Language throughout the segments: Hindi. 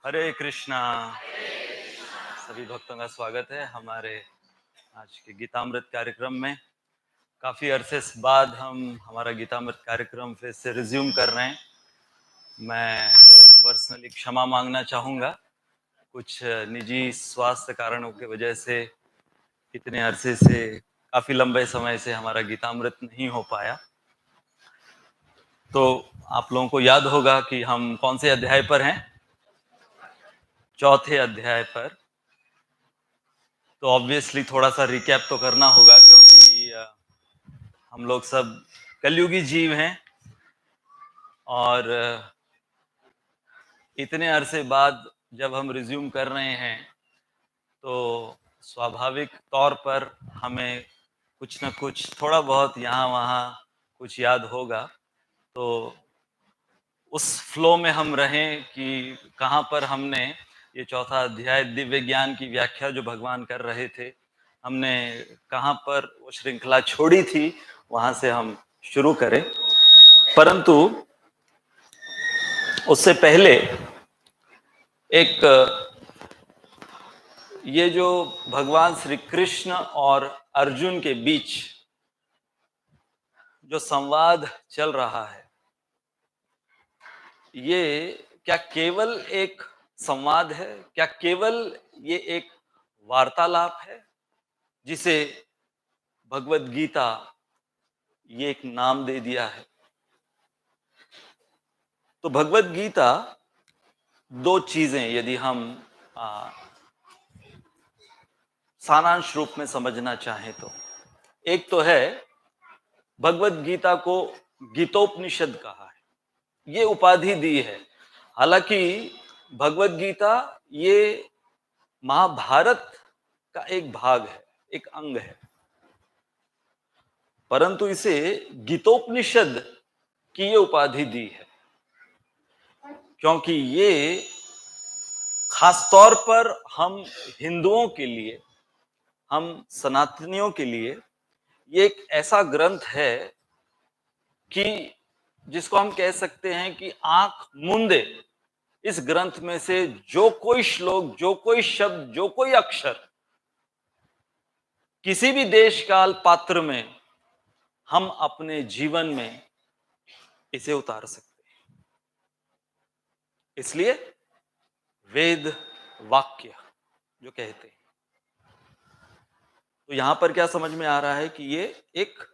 हरे कृष्णा। सभी भक्तों का स्वागत है हमारे आज के गीतामृत कार्यक्रम में। काफ़ी अरसे बाद हम हमारा गीतामृत कार्यक्रम फिर से रिज्यूम कर रहे हैं। मैं पर्सनली क्षमा मांगना चाहूँगा, कुछ निजी स्वास्थ्य कारणों की वजह से इतने अरसे से काफ़ी लंबे समय से हमारा गीतामृत नहीं हो पाया। तो आप लोगों को याद होगा कि हम कौन से अध्याय पर हैं? चौथे अध्याय पर। तो ऑब्वियसली थोड़ा सा रिकैप तो करना होगा, क्योंकि हम लोग सब कलयुगी जीव हैं और इतने अरसे बाद जब हम रिज्यूम कर रहे हैं तो स्वाभाविक तौर पर हमें कुछ न कुछ थोड़ा बहुत यहाँ वहाँ कुछ याद होगा। तो उस फ्लो में हम रहें कि कहाँ पर हमने ये चौथा अध्याय दिव्य ज्ञान की व्याख्या जो भगवान कर रहे थे, हमने कहाँ पर वो श्रृंखला छोड़ी थी, वहाँ से हम शुरू करें। परंतु उससे पहले एक ये जो भगवान श्री कृष्ण और अर्जुन के बीच जो संवाद चल रहा है, ये क्या केवल एक संवाद है? क्या केवल ये एक वार्तालाप है जिसे भगवत गीता ये एक नाम दे दिया है? तो भगवत गीता दो चीजें यदि हम सारांश रूप में समझना चाहें तो, एक तो है भगवत गीता को गीतोपनिषद कहा है, ये उपाधि दी है। हालांकि भगवत गीता ये महाभारत का एक भाग है, एक अंग है, परंतु इसे गीतोपनिषद की ये उपाधि दी है क्योंकि ये खास तौर पर हम हिंदुओं के लिए, हम सनातनियों के लिए ये एक ऐसा ग्रंथ है कि जिसको हम कह सकते हैं कि आंख मूंदे इस ग्रंथ में से जो कोई श्लोक, जो कोई शब्द, जो कोई अक्षर किसी भी देश काल पात्र में हम अपने जीवन में इसे उतार सकते हैं। इसलिए वेद वाक्य जो कहते हैं, तो यहां पर क्या समझ में आ रहा है कि ये एक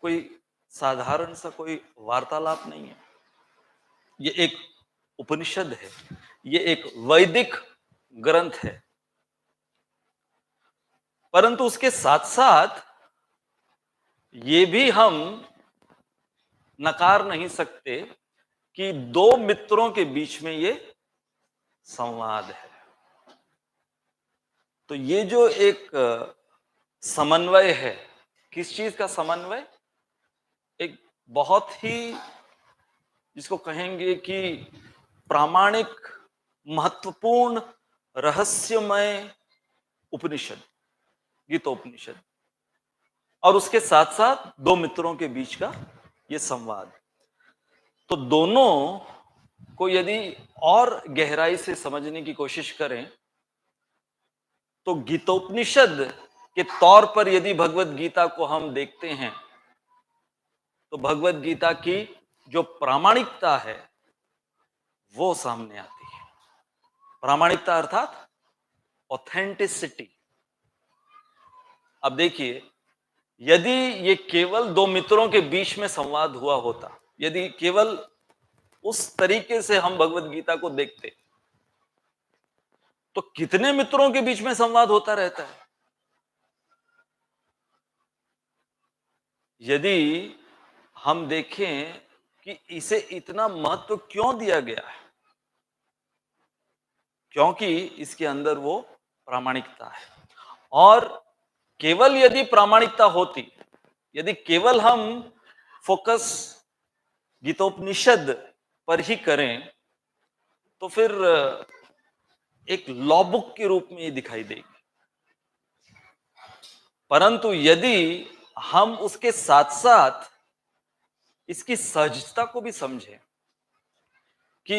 कोई साधारण सा कोई वार्तालाप नहीं है, ये एक उपनिषद है, ये एक वैदिक ग्रंथ है। परंतु उसके साथ साथ ये भी हम नकार नहीं सकते कि दो मित्रों के बीच में ये संवाद है। तो ये जो एक समन्वय है, किस चीज का समन्वय? एक बहुत ही जिसको कहेंगे कि प्रामाणिक, महत्वपूर्ण, रहस्यमय उपनिषद, गीतोपनिषद, और उसके साथ साथ दो मित्रों के बीच का ये संवाद। तो दोनों को यदि और गहराई से समझने की कोशिश करें तो गीतोपनिषद के तौर पर यदि भगवत गीता को हम देखते हैं तो भगवत गीता की जो प्रामाणिकता है वो सामने आती है। प्रामाणिकता अर्थात ऑथेंटिसिटी। अब देखिए, यदि ये केवल दो मित्रों के बीच में संवाद हुआ होता, यदि केवल उस तरीके से हम भगवत गीता को देखते, तो कितने मित्रों के बीच में संवाद होता रहता है। यदि हम देखें कि इसे इतना महत्व क्यों दिया गया है, क्योंकि इसके अंदर वो प्रामाणिकता है। और केवल यदि प्रामाणिकता होती, यदि केवल हम फोकस गीतोपनिषद पर ही करें तो फिर एक लॉ बुक के रूप में ये दिखाई देगी। परंतु यदि हम उसके साथ साथ इसकी सहजता को भी समझें कि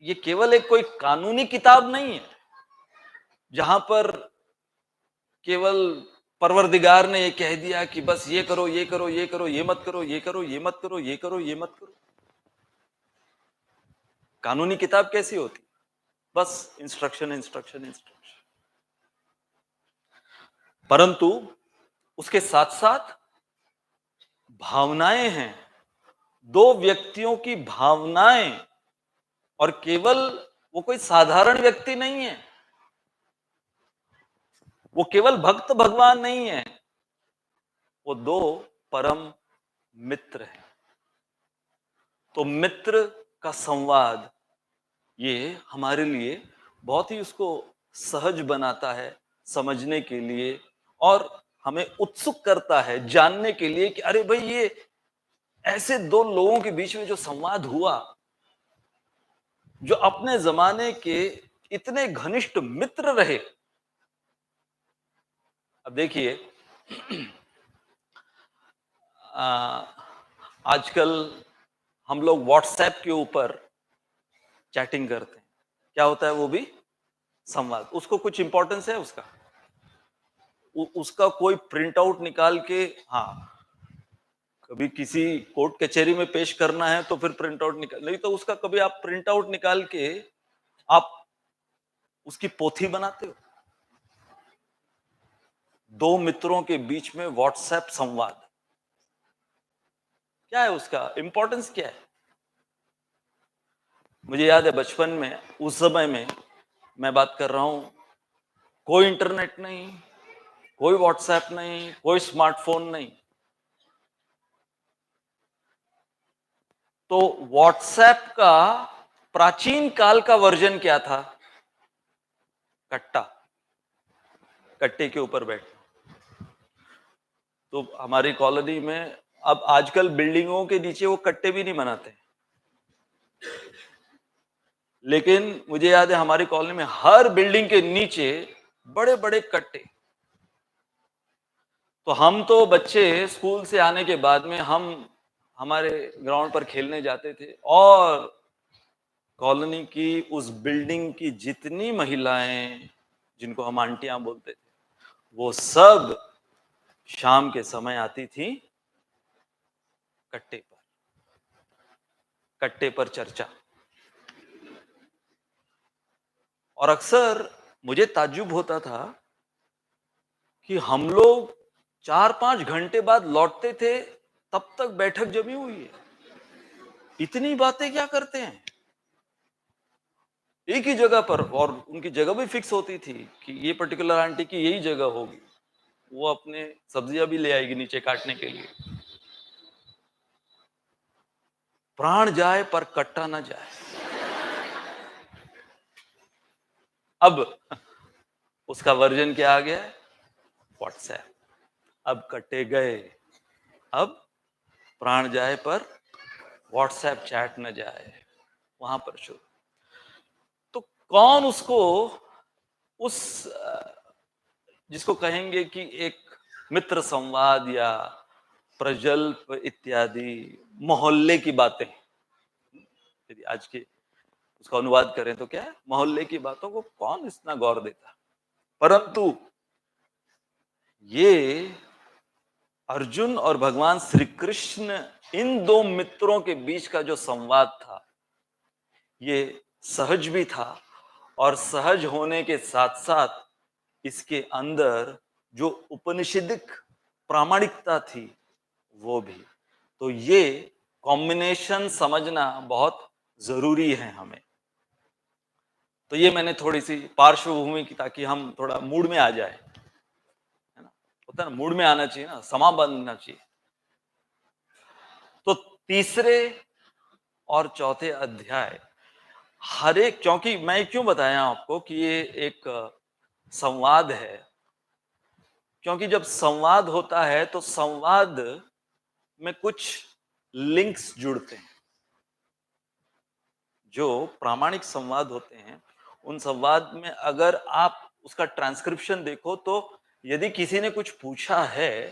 ये केवल एक कोई कानूनी किताब नहीं है जहां पर केवल परवरदिगार ने ये कह दिया कि बस ये करो, ये करो, ये करो, ये मत करो, ये करो, ये मत करो, ये करो, ये मत करो। कानूनी किताब कैसी होती? बस इंस्ट्रक्शन, इंस्ट्रक्शन, इंस्ट्रक्शन। परंतु उसके साथ साथ भावनाएं हैं, दो व्यक्तियों की भावनाएं, और केवल वो कोई साधारण व्यक्ति नहीं है, वो केवल भक्त भगवान नहीं है, वो दो परम मित्र हैं। तो मित्र का संवाद ये हमारे लिए बहुत ही उसको सहज बनाता है समझने के लिए, और हमें उत्सुक करता है जानने के लिए कि अरे भाई, ये ऐसे दो लोगों के बीच में जो संवाद हुआ, जो अपने जमाने के इतने घनिष्ठ मित्र रहे। अब देखिए, आजकल हम लोग व्हाट्सएप के ऊपर चैटिंग करते हैं। क्या होता है? वो भी संवाद। उसको कुछ इंपॉर्टेंस है उसका? उसका कोई प्रिंट आउट निकाल के, हाँ, कभी किसी कोर्ट कचहरी में पेश करना है तो फिर प्रिंट आउट निकाल, नहीं तो उसका कभी आप प्रिंट आउट निकाल के आप उसकी पोथी बनाते हो? दो मित्रों के बीच में व्हाट्सएप संवाद, क्या है उसका इंपॉर्टेंस? क्या है? मुझे याद है बचपन में, उस समय में मैं बात कर रहा हूं, कोई इंटरनेट नहीं, कोई व्हाट्सएप नहीं, कोई स्मार्टफोन नहीं। तो व्हाट्सएप का प्राचीन काल का वर्जन क्या था? कट्टा, कट्टे के ऊपर बैठ। तो हमारी कॉलोनी में अब आजकल बिल्डिंगों के नीचे वो कट्टे भी नहीं बनाते, लेकिन मुझे याद है हमारी कॉलोनी में हर बिल्डिंग के नीचे बड़े बड़े कट्टे। तो हम तो बच्चे स्कूल से आने के बाद में हम हमारे ग्राउंड पर खेलने जाते थे, और कॉलोनी की उस बिल्डिंग की जितनी महिलाएं, जिनको हम आंटियां बोलते थे, वो सब शाम के समय आती थी कट्टे पर, कट्टे पर चर्चा। और अक्सर मुझे ताज्जुब होता था कि हम लोग 4-5 घंटे बाद लौटते थे, तब तक बैठक जमी हुई है। इतनी बातें क्या करते हैं एक ही जगह पर? और उनकी जगह भी फिक्स होती थी कि ये पर्टिकुलर आंटी की यही जगह होगी, वो अपने सब्जियां भी ले आएगी नीचे काटने के लिए। प्राण जाए पर कट्टा ना जाए। अब उसका वर्जन क्या आ गया है? व्हाट्सएप। अब कट्टे गए, अब प्राण जाए पर व्हाट्सएप चैट न जाए, वहां पर शुरू। तो कौन उसको, उस जिसको कहेंगे कि एक मित्र संवाद या प्रजल्प इत्यादि मोहल्ले की बातें, यदि आज के उसका अनुवाद करें तो क्या है, मोहल्ले की बातों को कौन इतना गौर देता? परंतु ये अर्जुन और भगवान श्री कृष्ण, इन दो मित्रों के बीच का जो संवाद था, ये सहज भी था, और सहज होने के साथ साथ इसके अंदर जो उपनिषदिक प्रामाणिकता थी वो भी। तो ये कॉम्बिनेशन समझना बहुत जरूरी है हमें। तो ये मैंने थोड़ी सी पार्श्वभूमि की, ताकि हम थोड़ा मूड में आ जाए, है ना? होता है ना, मूड में आना चाहिए ना, समा बनना चाहिए। तो तीसरे और चौथे अध्याय, हर एक, क्योंकि मैं क्यों बताया आपको कि ये एक संवाद है, क्योंकि जब संवाद होता है तो संवाद में कुछ लिंक्स जुड़ते हैं। जो प्रामाणिक संवाद होते हैं, उन संवाद में अगर आप उसका ट्रांसक्रिप्शन देखो, तो यदि किसी ने कुछ पूछा है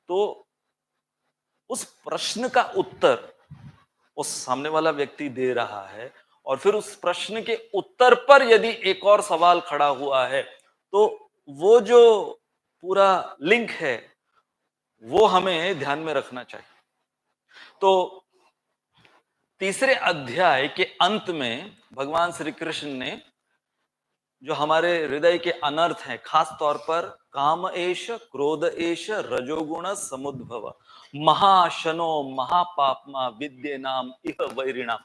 तो उस प्रश्न का उत्तर उस सामने वाला व्यक्ति दे रहा है, और फिर उस प्रश्न के उत्तर पर यदि एक और सवाल खड़ा हुआ है, तो वो जो पूरा लिंक है, वो हमें ध्यान में रखना चाहिए। तो तीसरे अध्याय के अंत में भगवान श्री कृष्ण ने जो हमारे हृदय के अनर्थ हैं, खास तौर पर काम एष, क्रोध एष, रजोगुण समुद्भव, महाशनो महापापमा विद्ये नाम इह वैरिणाम,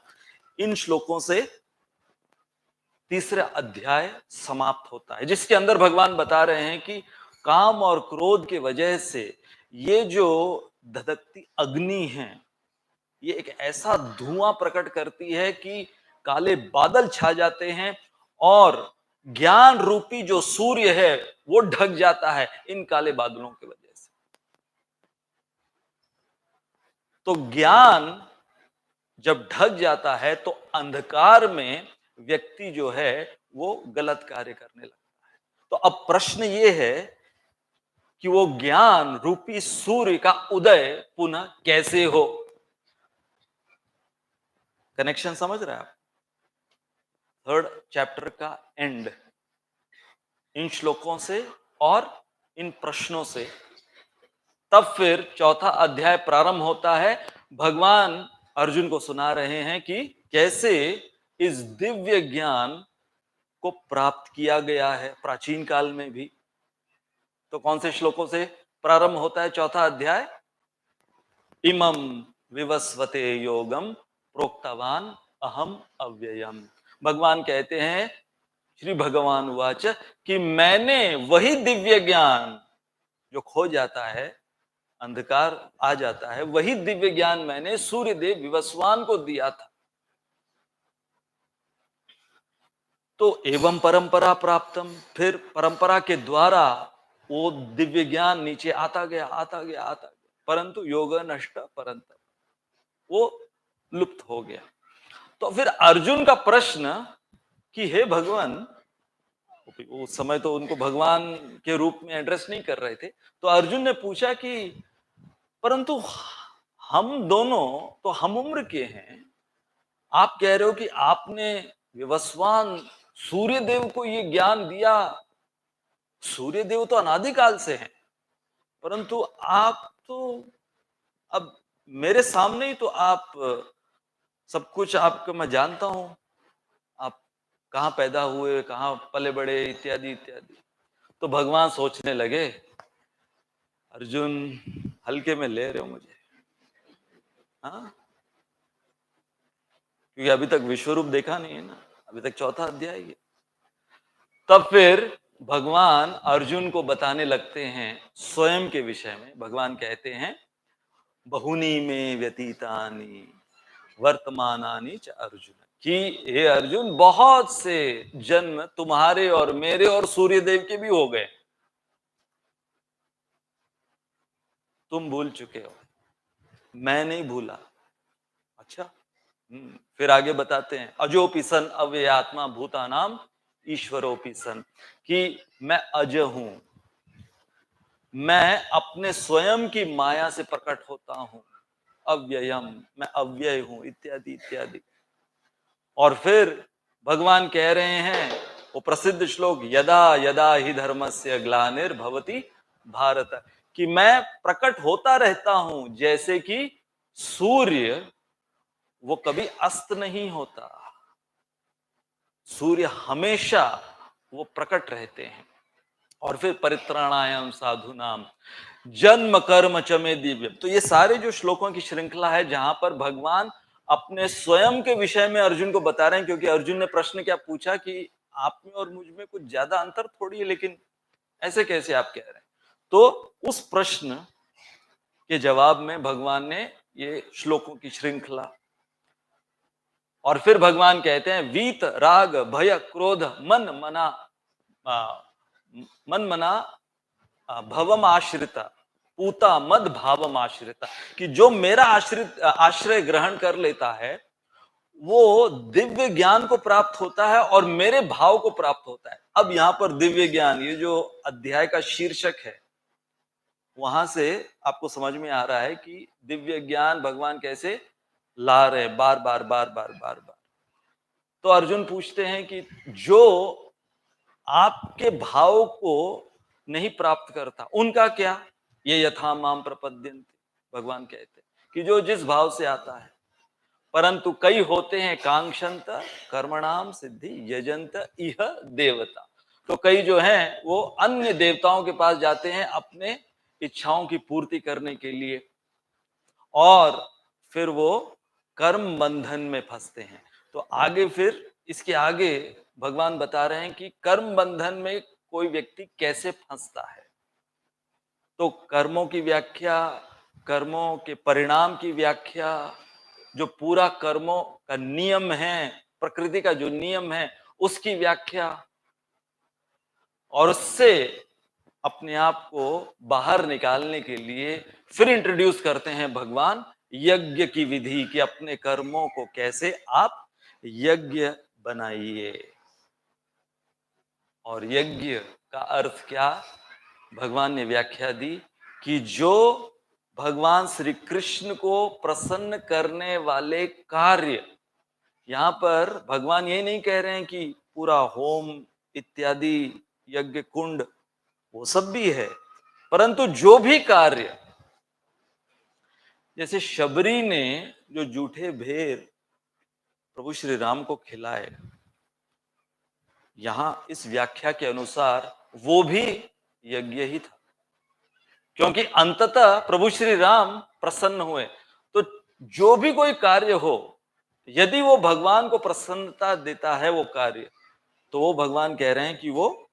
इन श्लोकों से तीसरा अध्याय समाप्त होता है, जिसके अंदर भगवान बता रहे हैं कि काम और क्रोध के वजह से ये जो धधकती अग्नि है, ये एक ऐसा धुआं प्रकट करती है कि काले बादल छा जाते हैं और ज्ञान रूपी जो सूर्य है वो ढक जाता है इन काले बादलों की वजह से। तो ज्ञान जब ढक जाता है तो अंधकार में व्यक्ति जो है वो गलत कार्य करने लगता है। तो अब प्रश्न ये है कि वो ज्ञान रूपी सूर्य का उदय पुनः कैसे हो। कनेक्शन समझ रहे हैं आप? थर्ड चैप्टर का एंड इन श्लोकों से और इन प्रश्नों से। तब फिर चौथा अध्याय प्रारंभ होता है। भगवान अर्जुन को सुना रहे हैं कि कैसे इस दिव्य ज्ञान को प्राप्त किया गया है प्राचीन काल में भी। तो कौन से श्लोकों से प्रारंभ होता है चौथा अध्याय? इमं विवस्वते योगम प्रोक्तवान अहम अव्ययम। भगवान कहते हैं, श्री भगवान वाच, कि मैंने वही दिव्य ज्ञान जो खो जाता है, अंधकार आ जाता है, वही दिव्य ज्ञान मैंने सूर्यदेव विवस्वान को दिया था। तो एवं परंपरा प्राप्तम, फिर परंपरा के द्वारा वो दिव्य ज्ञान नीचे आता गया, परंतु योग नष्ट परंतप, वो लुप्त हो गया। तो फिर अर्जुन का प्रश्न कि हे भगवान, उस समय तो उनको भगवान के रूप में एड्रेस नहीं कर रहे थे, तो अर्जुन ने पूछा कि परंतु हम दोनों तो हम उम्र के हैं, आप कह रहे हो कि आपने विवस्वान सूर्यदेव को ये ज्ञान दिया। सूर्यदेव तो अनादिकाल से हैं, परंतु आप तो अब मेरे सामने ही तो आप सब कुछ आपका मैं जानता हूं, आप कहाँ पैदा हुए, कहाँ पले बड़े, इत्यादि इत्यादि। तो भगवान सोचने लगे, अर्जुन हल्के में ले रहे हो मुझे, हाँ? क्योंकि अभी तक विश्वरूप देखा नहीं है ना, अभी तक चौथा अध्याय है। तब फिर भगवान अर्जुन को बताने लगते हैं स्वयं के विषय में। भगवान कहते हैं, बहुनी में व्यतीतानि वर्तमानानि च अर्जुन, कि हे अर्जुन, बहुत से जन्म तुम्हारे और मेरे और सूर्यदेव के भी हो गए, तुम भूल चुके हो, मैं नहीं भूला। अच्छा, फिर आगे बताते हैं, अजोपि सन अव्ययात्मा भूतानाम ईश्वरोपि सन, कि मैं अज हूं, मैं अपने स्वयं की माया से प्रकट होता हूं, अव्ययम, मैं अव्यय हूं, इत्यादि इत्यादि। और फिर भगवान कह रहे हैं वो प्रसिद्ध श्लोक, यदा यदा ही धर्मस्य ग्लानिर्भवति भारत, कि मैं प्रकट होता रहता हूं जैसे कि सूर्य, वो कभी अस्त नहीं होता, सूर्य हमेशा वो प्रकट रहते हैं। और फिर परित्राणायाम साधुनाम जन्म कर्म चमे दिव्य। तो ये सारे जो श्लोकों की श्रृंखला है, जहां पर भगवान अपने स्वयं के विषय में अर्जुन को बता रहे हैं, क्योंकि अर्जुन ने प्रश्न क्या पूछा कि आप में और मुझ में कुछ ज्यादा अंतर थोड़ी है, लेकिन ऐसे कैसे आप कह रहे हैं। तो उस प्रश्न के जवाब में भगवान ने ये श्लोकों की श्रृंखला। और फिर भगवान कहते हैं, वीत राग भय क्रोध मन मना मन मना भवम आश्रिता पूता मद भावम आश्रिता, कि जो मेरा आश्रय ग्रहण कर लेता है वो दिव्य ज्ञान को प्राप्त होता है और मेरे भाव को प्राप्त होता है। अब यहां पर दिव्य ज्ञान, ये जो अध्याय का शीर्षक है, वहां से आपको समझ में आ रहा है कि दिव्य ज्ञान भगवान कैसे ला रहे, बार बार बार बार बार बार। तो अर्जुन पूछते हैं कि जो आपके भाव को नहीं प्राप्त करता उनका क्या? ये यथा माम प्रपद्यन्ते, भगवान कहते हैं कि जो जिस भाव से आता है, परंतु कई होते हैं कांक्षंत कर्मणाम सिद्धि यजंत इह देवता। तो कई जो हैं वो अन्य देवताओं के पास जाते हैं अपने इच्छाओं की पूर्ति करने के लिए, और फिर वो कर्म बंधन में फंसते हैं। तो आगे फिर इसके आगे भगवान बता रहे हैं कि कर्म बंधन में कोई व्यक्ति कैसे फंसता है। तो कर्मों की व्याख्या, कर्मों के परिणाम की व्याख्या, जो पूरा कर्मों का नियम है, प्रकृति का जो नियम है उसकी व्याख्या, और उससे अपने आप को बाहर निकालने के लिए फिर इंट्रोड्यूस करते हैं भगवान यज्ञ की विधि, कि अपने कर्मों को कैसे आप यज्ञ बनाइए। और यज्ञ का अर्थ क्या? भगवान ने व्याख्या दी कि जो भगवान श्री कृष्ण को प्रसन्न करने वाले कार्य, यहां पर भगवान ये नहीं कह रहे हैं कि पूरा होम इत्यादि यज्ञ कुंड, वो सब भी है, परंतु जो भी कार्य, जैसे शबरी ने जो जूठे भेर प्रभु श्री राम को खिलाए, यहां इस व्याख्या के अनुसार वो भी यज्ञ ही था, क्योंकि अंततः प्रभु श्री राम प्रसन्न हुए। तो जो भी कोई कार्य हो, यदि वो भगवान को प्रसन्नता देता है वो कार्य, तो वो भगवान कह रहे हैं कि वो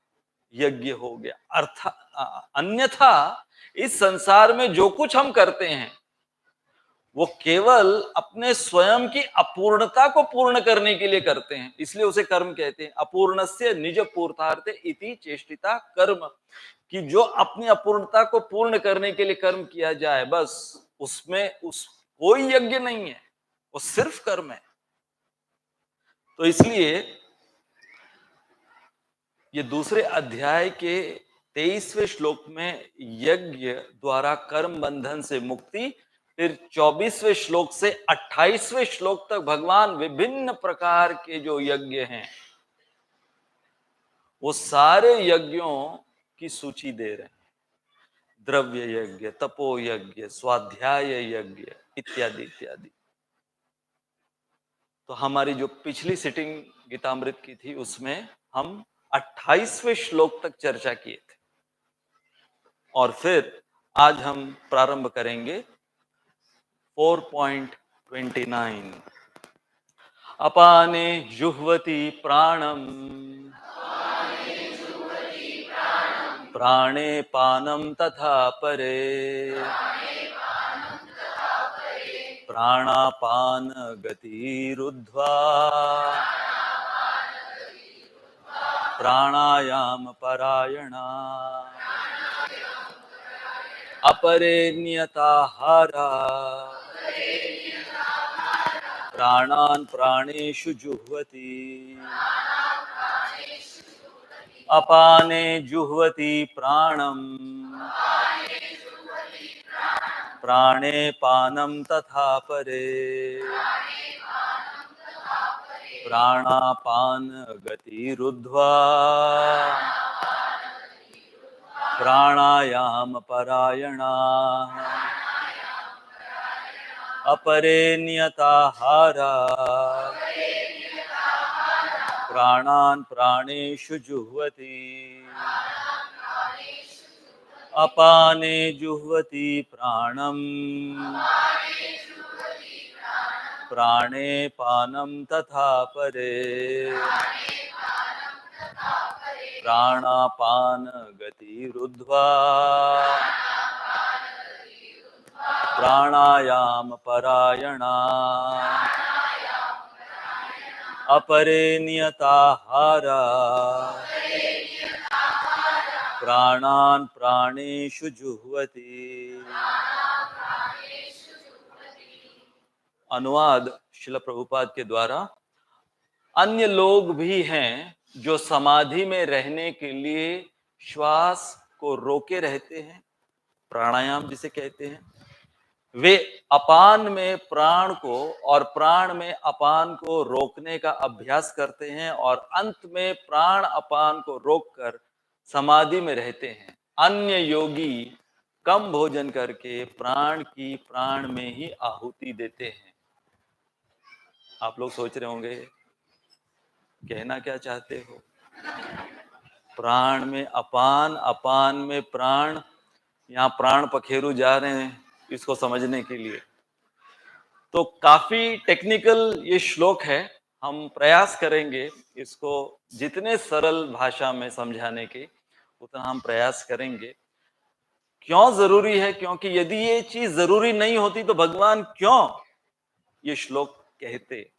यज्ञ हो गया। अन्यथा इस संसार में जो कुछ हम करते हैं वो केवल अपने स्वयं की अपूर्णता को पूर्ण करने के लिए करते हैं, इसलिए उसे कर्म कहते हैं। अपूर्णस्य निज पूर्तार्थे इति चेष्टिता कर्म, कि जो अपनी अपूर्णता को पूर्ण करने के लिए कर्म किया जाए, बस उसमें कोई यज्ञ नहीं है, वो सिर्फ कर्म है। तो इसलिए ये दूसरे अध्याय के 23वें श्लोक में यज्ञ द्वारा कर्म बंधन से मुक्ति, फिर 24वें श्लोक से 28वें श्लोक तक भगवान विभिन्न प्रकार के जो यज्ञ हैं वो सारे यज्ञों की सूची दे रहे हैं। द्रव्य यज्ञ, तपो यज्ञ, स्वाध्याय यज्ञ इत्यादि इत्यादि। तो हमारी जो पिछली सिटिंग गीतामृत की थी उसमें हम 28वें श्लोक तक चर्चा किए थे, और फिर आज हम प्रारंभ करेंगे 4.29। अपाने जुह्वति प्राणम प्राणे पानम तथा परे प्राणापान गतिरुद्ध्वा प्राणायाम परायणा अपरे नियताहारा प्राणान् प्राणेषु जुह्वति अपाने जुह्वति प्राणम प्राणे पानम तथा परे प्राणापान गतिरुद्ध्वा प्राणायाम परायणा अपरे नियताहारा प्राणान् प्राणेषु जुह्वति अपाने जुह्वति प्राणम प्राणे पानम तथा परे प्राणापान गतिरुद्ध्वा प्राणायाम परायणा अपरे नियताहारा प्राणान् प्राणेषु जुह्वति। अनुवाद श्रील प्रभुपाद के द्वारा। अन्य लोग भी हैं जो समाधि में रहने के लिए श्वास को रोके रहते हैं, प्राणायाम जिसे कहते हैं, वे अपान में प्राण को और प्राण में अपान को रोकने का अभ्यास करते हैं और अंत में प्राण अपान को रोककर समाधि में रहते हैं। अन्य योगी कम भोजन करके प्राण की प्राण में ही आहुति देते हैं। आप लोग सोच रहे होंगे कहना क्या चाहते हो? प्राण में अपान, अपान में प्राण, यहाँ प्राण पखेरु जा रहे हैं इसको समझने के लिए। तो काफी टेक्निकल ये श्लोक है, हम प्रयास करेंगे इसको जितने सरल भाषा में समझाने के उतना हम प्रयास करेंगे। क्यों जरूरी है? क्योंकि यदि ये चीज जरूरी नहीं होती तो भगवान क्यों ये श्लोक कहते?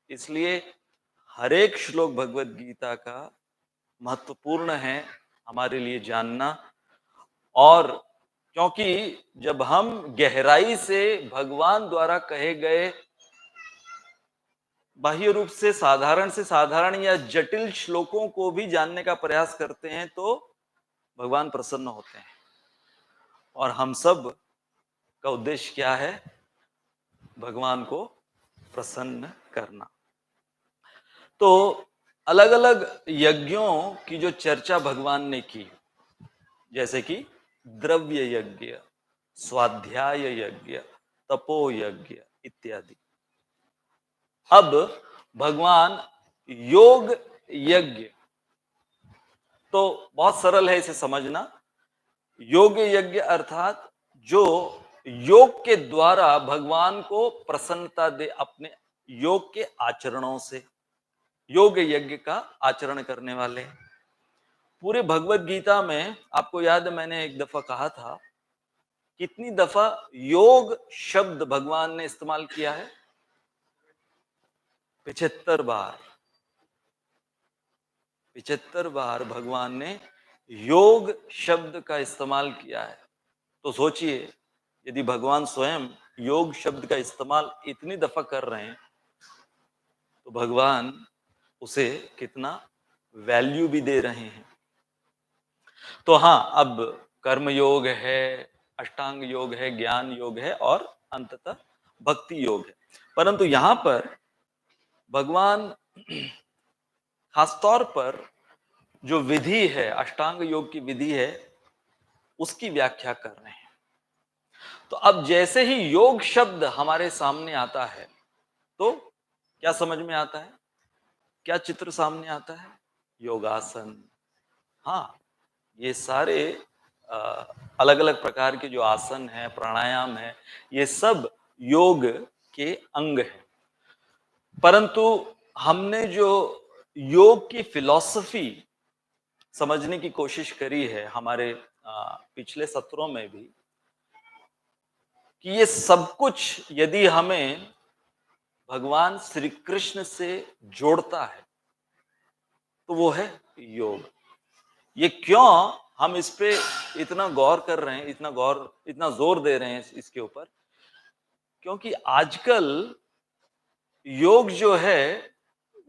इसलिए हर एक श्लोक भगवत गीता का महत्वपूर्ण है हमारे लिए जानना। और क्योंकि जब हम गहराई से भगवान द्वारा कहे गए बाह्य रूप से साधारण या जटिल श्लोकों को भी जानने का प्रयास करते हैं तो भगवान प्रसन्न होते हैं। और हम सब का उद्देश्य क्या है? भगवान को प्रसन्न करना। तो अलग अलग यज्ञों की जो चर्चा भगवान ने की, जैसे कि द्रव्य यज्ञ, स्वाध्याय यज्ञ, तपो यज्ञ इत्यादि। अब भगवान योग यज्ञ, तो बहुत सरल है इसे समझना। योग यज्ञ अर्थात जो योग के द्वारा भगवान को प्रसन्नता दे, अपने योग के आचरणों से, योग यज्ञ का आचरण करने वाले। पूरे भगवत गीता में आपको याद है मैंने एक दफा कहा था, कितनी दफा योग शब्द भगवान ने इस्तेमाल किया है? 75 बार। 75 बार भगवान ने योग शब्द का इस्तेमाल किया है। तो सोचिए यदि भगवान स्वयं योग शब्द का इस्तेमाल इतनी दफा कर रहे हैं तो भगवान उसे कितना वैल्यू भी दे रहे हैं। तो हाँ, अब कर्म योग है, अष्टांग योग है, ज्ञान योग है और अंततः भक्ति योग है। परंतु यहां पर भगवान खासतौर पर जो विधि है, अष्टांग योग की विधि है, उसकी व्याख्या कर रहे हैं। तो अब जैसे ही योग शब्द हमारे सामने आता है तो क्या समझ में आता है? क्या चित्र सामने आता है? योगासन। हाँ, ये सारे अलग अलग प्रकार के जो आसन है, प्राणायाम है, ये सब योग के अंग हैं। परंतु हमने जो योग की फिलॉसफी समझने की कोशिश करी है हमारे पिछले सत्रों में भी, कि ये सब कुछ यदि हमें भगवान श्री कृष्ण से जोड़ता है तो वो है योग। ये क्यों हम इस पे इतना गौर कर रहे हैं, इतना जोर दे रहे हैं इसके ऊपर? क्योंकि आजकल योग जो है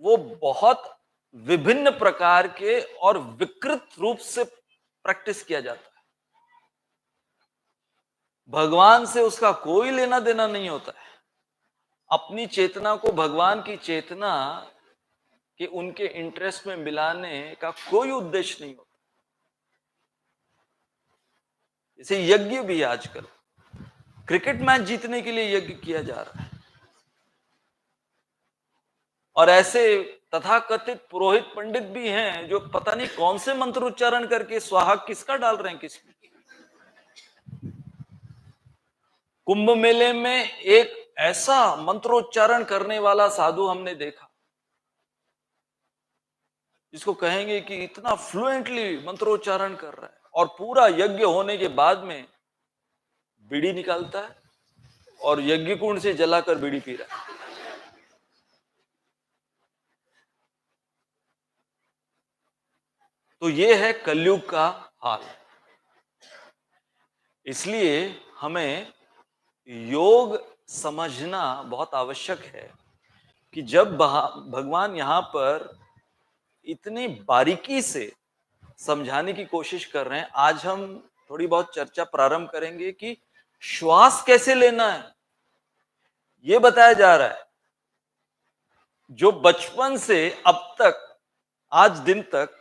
वो बहुत विभिन्न प्रकार के और विकृत रूप से प्रैक्टिस किया जाता है। भगवान से उसका कोई लेना देना नहीं होता है। अपनी चेतना को भगवान की चेतना के उनके इंटरेस्ट में मिलाने का कोई उद्देश्य नहीं होता। इसे यज्ञ भी आजकल क्रिकेट मैच जीतने के लिए यज्ञ किया जा रहा है। और ऐसे तथाकथित पुरोहित पंडित भी हैं जो पता नहीं कौन से मंत्र उच्चारण करके स्वाहा किसका डाल रहे हैं किसमें। कुंभ मेले में एक ऐसा मंत्रोच्चारण करने वाला साधु हमने देखा जिसको कहेंगे कि इतना फ्लुएंटली मंत्रोच्चारण कर रहा है, और पूरा यज्ञ होने के बाद में बीड़ी निकालता है और यज्ञ कुंड से जलाकर बीड़ी पी रहा है। तो ये है कलयुग का हाल। इसलिए हमें योग समझना बहुत आवश्यक है कि जब भगवान यहां पर इतनी बारीकी से समझाने की कोशिश कर रहे हैं, आज हम थोड़ी बहुत चर्चा प्रारंभ करेंगे कि श्वास कैसे लेना है ये बताया जा रहा है। जो बचपन से अब तक, आज दिन तक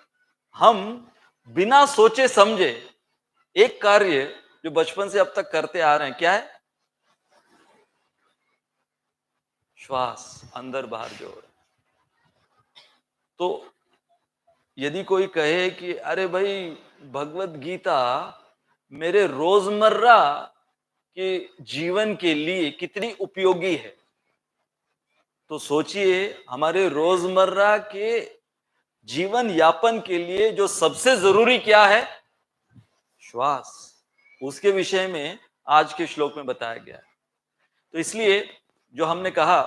हम बिना सोचे समझे एक कार्य जो बचपन से अब तक करते आ रहे हैं, क्या है? श्वास अंदर बाहर जो हो रहा है। तो यदि कोई कहे कि अरे भाई, भगवत गीता मेरे रोजमर्रा के जीवन के लिए कितनी उपयोगी है, तो सोचिए हमारे रोजमर्रा के जीवन यापन के लिए जो सबसे जरूरी क्या है? श्वास। उसके विषय में आज के श्लोक में बताया गया है। तो इसलिए जो हमने कहा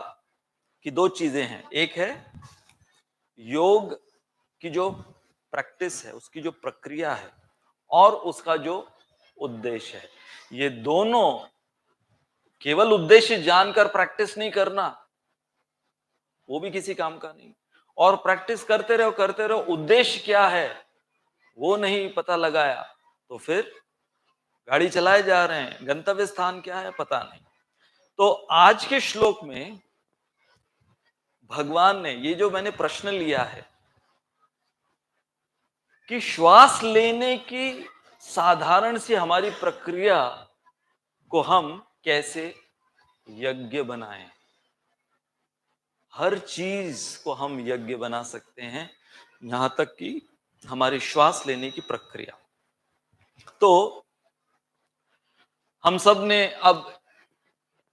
कि दो चीजें हैं, एक है योग की जो प्रैक्टिस है, उसकी जो प्रक्रिया है, और उसका जो उद्देश्य है। ये दोनों, केवल उद्देश्य जानकर प्रैक्टिस नहीं करना, वो भी किसी काम का नहीं। और प्रैक्टिस करते रहो, उद्देश्य क्या है वो नहीं पता लगाया तो फिर गाड़ी चलाए जा रहे हैं, गंतव्य स्थान क्या है पता नहीं। तो आज के श्लोक में भगवान ने ये जो मैंने प्रश्न लिया है कि श्वास लेने की साधारण सी हमारी प्रक्रिया को हम कैसे यज्ञ बनाएं। हर चीज को हम यज्ञ बना सकते हैं, यहां तक कि हमारी श्वास लेने की प्रक्रिया। तो हम सब ने अब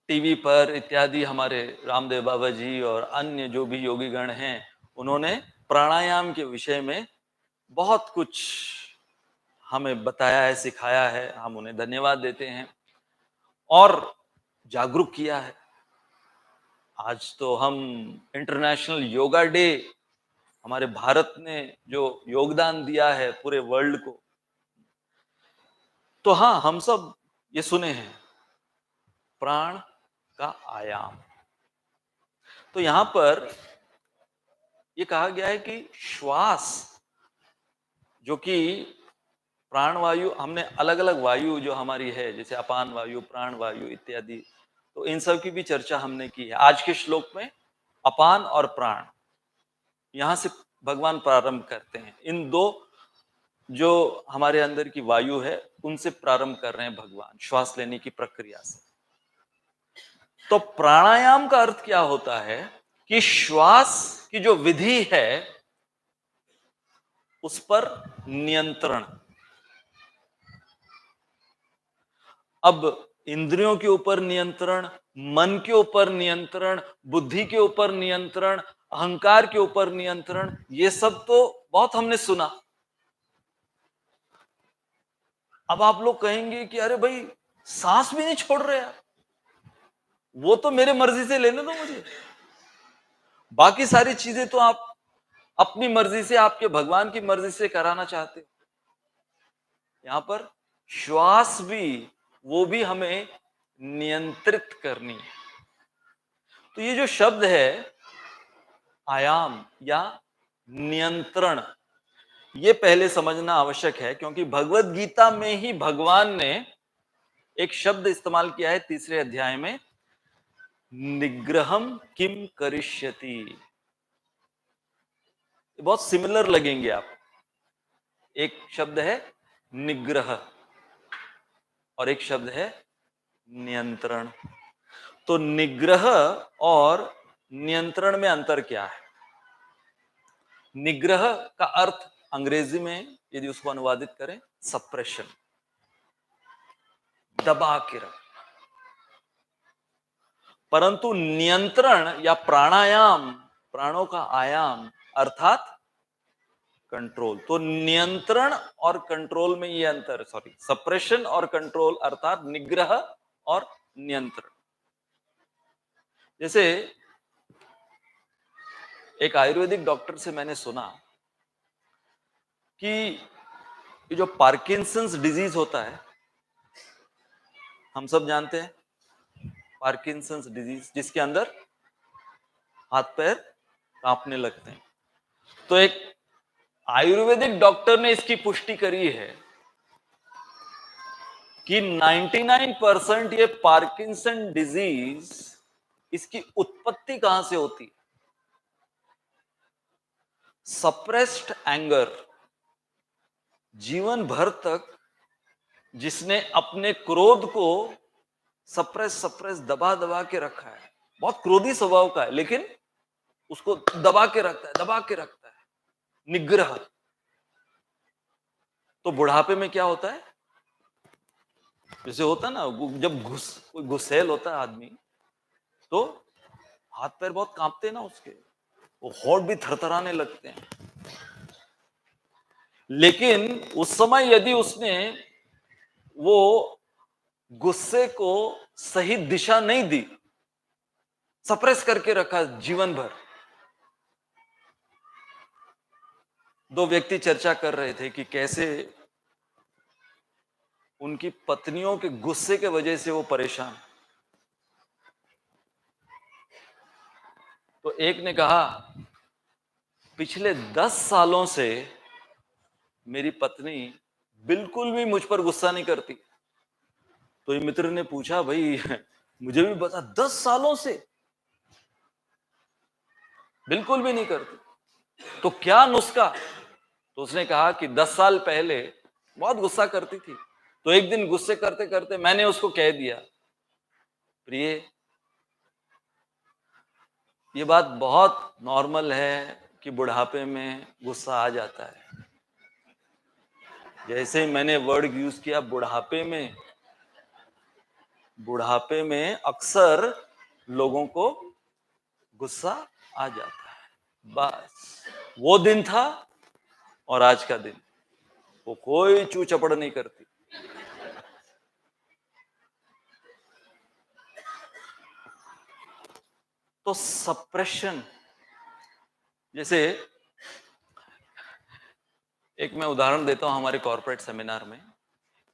टीवी पर इत्यादि हमारे रामदेव बाबा जी और अन्य जो भी योगीगण हैं, उन्होंने प्राणायाम के विषय में बहुत कुछ हमें बताया है, सिखाया है। हम उन्हें धन्यवाद देते हैं और जागरूक किया है। आज तो हम इंटरनेशनल योगा डे, हमारे भारत ने जो योगदान दिया है पूरे वर्ल्ड को, तो हाँ, हम सब ये सुने हैं प्राण का आयाम। तो यहां पर ये कहा गया है कि श्वास, जो कि प्राण वायु, हमने अलग अलग वायु जो हमारी है, जैसे अपान वायु, प्राण वायु इत्यादि, तो इन सब की भी चर्चा हमने की है। आज के श्लोक में अपान और प्राण, यहां से भगवान प्रारंभ करते हैं। इन दो जो हमारे अंदर की वायु है उनसे प्रारंभ कर रहे हैं भगवान, श्वास लेने की प्रक्रिया से। तो प्राणायाम का अर्थ क्या होता है कि श्वास की जो विधि है उस पर नियंत्रण। अब इंद्रियों के ऊपर नियंत्रण, मन के ऊपर नियंत्रण, बुद्धि के ऊपर नियंत्रण, अहंकार के ऊपर नियंत्रण, ये सब तो बहुत हमने सुना। अब आप लोग कहेंगे कि अरे भाई, सांस भी नहीं छोड़ रहे आप, वो तो मेरे मर्जी से लेने दो मुझे, बाकी सारी चीजें तो आप अपनी मर्जी से, आपके भगवान की मर्जी से कराना चाहते हो। यहां पर श्वास भी, वो भी हमें नियंत्रित करनी है। तो ये जो शब्द है आयाम या नियंत्रण, ये पहले समझना आवश्यक है, क्योंकि भगवत गीता में ही भगवान ने एक शब्द इस्तेमाल किया है 3 अध्याय में, निग्रहम किम करिष्यति। बहुत सिमिलर लगेंगे आप। एक शब्द है निग्रह और एक शब्द है नियंत्रण। तो निग्रह और नियंत्रण में अंतर क्या है? निग्रह का अर्थ अंग्रेजी में यदि उसको अनुवादित करें, सप्रेशन, दबा के रख। परंतु नियंत्रण या प्राणायाम, प्राणों का आयाम अर्थात कंट्रोल। तो नियंत्रण और कंट्रोल में ये अंतर, सॉरी, सप्रेशन और कंट्रोल अर्थात निग्रह और नियंत्रण। जैसे एक आयुर्वेदिक डॉक्टर से मैंने सुना कि ये जो पार्किंसंस डिजीज होता है, हम सब जानते हैं पार्किंसंस डिजीज, जिसके अंदर हाथ पैर कांपने लगते हैं। तो एक आयुर्वेदिक डॉक्टर ने इसकी पुष्टि करी है कि 99% ये पार्किंसन डिजीज, इसकी उत्पत्ति कहां से होती है? Suppressed anger. जीवन भर तक जिसने अपने क्रोध को सप्रेस सप्रेस दबा दबा के रखा है, बहुत क्रोधी स्वभाव का है, लेकिन उसको दबा के रखता है, दबा के रखता है, निग्रह। तो बुढ़ापे में क्या होता है? जैसे होता है ना, जब कोई गुस्सैल होता है आदमी, तो हाथ पैर बहुत कांपते हैं ना उसके, वो होठ भी थरथराने लगते हैं। लेकिन उस समय यदि उसने वो गुस्से को सही दिशा नहीं दी, सप्रेस करके रखा जीवन भर। दो व्यक्ति चर्चा कर रहे थे कि कैसे उनकी पत्नियों के गुस्से के वजह से वो परेशान। तो एक ने कहा, पिछले 10 सालों से मेरी पत्नी बिल्कुल भी मुझ पर गुस्सा नहीं करती। तो ये मित्र ने पूछा, भाई मुझे भी बता, 10 सालों से बिल्कुल भी नहीं करती, तो क्या नुस्खा? तो उसने कहा कि 10 साल पहले बहुत गुस्सा करती थी, तो एक दिन गुस्से करते करते मैंने उसको कह दिया, प्रिय, ये बात बहुत नॉर्मल है कि बुढ़ापे में गुस्सा आ जाता है। जैसे ही मैंने वर्ड यूज किया बुढ़ापे में अक्सर लोगों को गुस्सा आ जाता है। बस वो दिन था और आज का दिन, वो कोई चू चपड़ नहीं करती। तो सप्रेशन, जैसे एक मैं उदाहरण देता हूं हमारे कॉर्पोरेट सेमिनार में।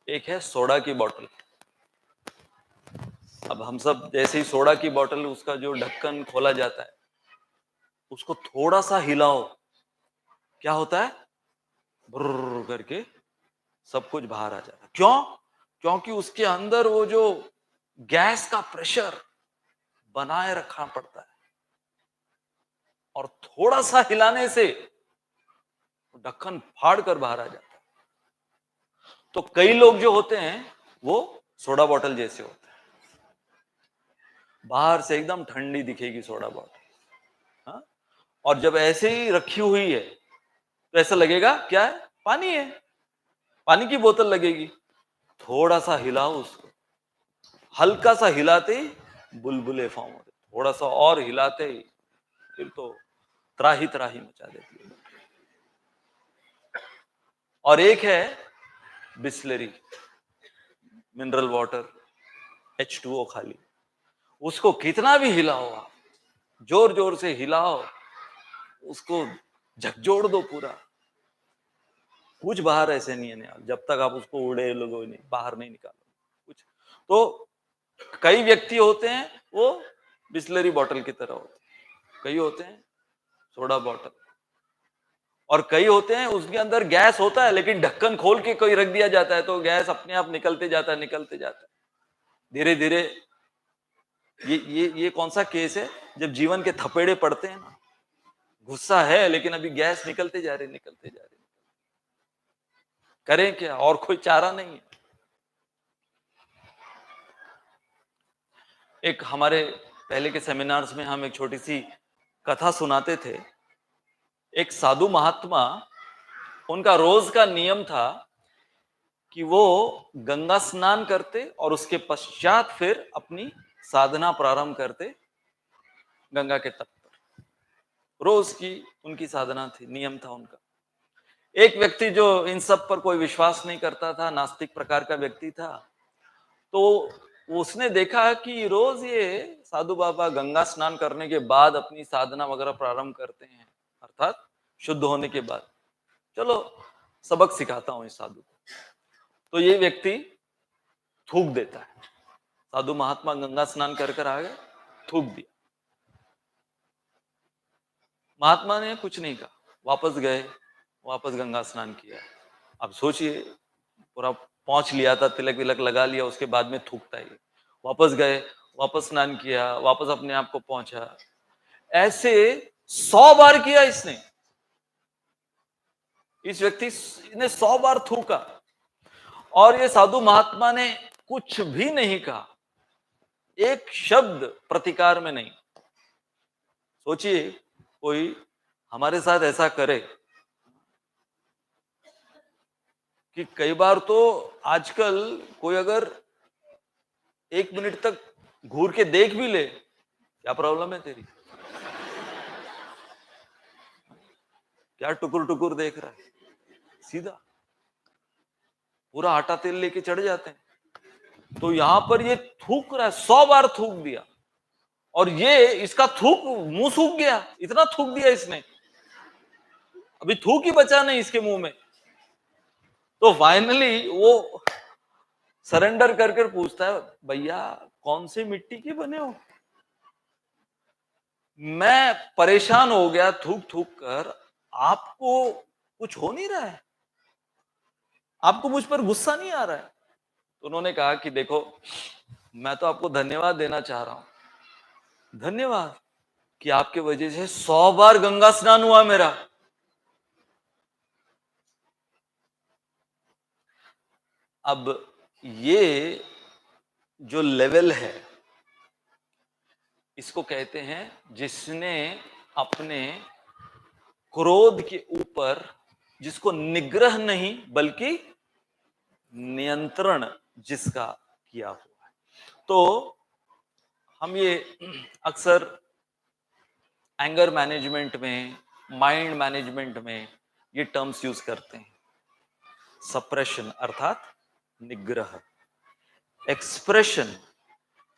एक है सोडा की बोतल। अब हम सब जैसे ही सोडा की बोतल, उसका जो ढक्कन खोला जाता है, उसको थोड़ा सा हिलाओ, क्या होता है? ब्रर करके सब कुछ बाहर आ जाता है। क्यों? क्योंकि उसके अंदर वो जो गैस का प्रेशर बनाए रखना पड़ता है, और थोड़ा सा हिलाने से ढक्कन फाड़ कर बाहर आ जाता है। तो कई लोग जो होते हैं वो सोडा बोतल जैसे होते हैं, बाहर से एकदम ठंडी दिखेगी सोडा बोतल, हाँ? और जब ऐसे ही रखी हुई है तो ऐसा लगेगा क्या है? पानी है, पानी की बोतल लगेगी। थोड़ा सा हिलाओ उसको, हल्का सा हिलाते ही बुलबुले फॉर्म होते, थोड़ा सा और हिलाते ही फिर तो त्राही त्राही मचा देती है। और एक है बिस्लरी, मिनरल वाटर, H2O खाली। उसको कितना भी हिलाओ आप, जोर जोर से हिलाओ, उसको झकझोर दो पूरा, कुछ बाहर ऐसे नहीं है, जब तक आप उसको उड़े लोगो नहीं, बाहर नहीं निकालो कुछ। तो कई व्यक्ति होते हैं वो बिस्लरी बॉटल की तरह होते हैं, कई होते हैं सोडा बॉटल, और कई होते हैं उसके अंदर गैस होता है लेकिन ढक्कन खोल के कोई रख दिया जाता है तो गैस अपने आप निकलते जाता है, निकलते जाता है धीरे धीरे। ये कौन सा केस है? जब जीवन के थपेड़े पड़ते हैं ना, गुस्सा है लेकिन अभी गैस निकलते जा रहे, निकलते जा रहे, करें क्या? और कोई चारा नहीं है। एक हमारे पहले के सेमिनार्स में हम एक छोटी सी कथा सुनाते थे। एक साधु महात्मा, उनका रोज का नियम था कि वो गंगा स्नान करते और उसके पश्चात फिर अपनी साधना प्रारंभ करते गंगा के तट पर। रोज की उनकी साधना थी, नियम था उनका। एक व्यक्ति जो इन सब पर कोई विश्वास नहीं करता था, नास्तिक प्रकार का व्यक्ति था, तो उसने देखा कि रोज ये साधु बाबा गंगा स्नान करने के बाद अपनी साधना वगैरह प्रारंभ करते हैं, अर्थात शुद्ध होने के बाद। चलो सबक सिखाता हूं इस साधु को। तो ये व्यक्ति थूक देता है। साधु महात्मा गंगा स्नान कर कर आ गए, थूक दिया। महात्मा ने कुछ नहीं कहा, वापस गए, वापस गंगा स्नान किया। अब सोचिए, पूरा पहुंच लिया था, तिलक विलक लगा लिया, उसके बाद में थूकता है। वापस गए, वापस स्नान किया, वापस अपने आप को पहुंचा। ऐसे 100 बार किया इसने। इस व्यक्ति ने 100 बार थूका और ये साधु महात्मा ने कुछ भी नहीं कहा, एक शब्द प्रतिकार में नहीं। सोचिए कोई हमारे साथ ऐसा करे कि कई बार तो आजकल कोई अगर 1 मिनट तक घूर के देख भी ले, क्या प्रॉब्लम है तेरी, क्या टुकुर टुकुर देख रहा है, सीधा पूरा आटा तेल लेके चढ़ जाते हैं। तो यहां पर ये थूक रहा है, 100 बार थूक दिया और ये इसका थूक मुंह सूख गया, इतना थूक दिया इसने, अभी थूक ही बचा नहीं इसके मुंह में। तो फाइनली वो सरेंडर करके पूछता है, भैया कौन सी मिट्टी के बने हो, मैं परेशान हो गया थूक थूक कर, आपको कुछ हो नहीं रहा है, आपको मुझ पर गुस्सा नहीं आ रहा है। तो उन्होंने कहा कि देखो, मैं तो आपको धन्यवाद देना चाह रहा हूं, धन्यवाद कि आपके वजह से 100 बार गंगा स्नान हुआ मेरा। अब ये जो लेवल है, इसको कहते हैं जिसने अपने क्रोध के ऊपर, जिसको निग्रह नहीं बल्कि नियंत्रण जिसका किया हुआ है। तो हम ये अक्सर एंगर मैनेजमेंट में, माइंड मैनेजमेंट में ये टर्म्स यूज करते हैं। सप्रेशन अर्थात निग्रह, एक्सप्रेशन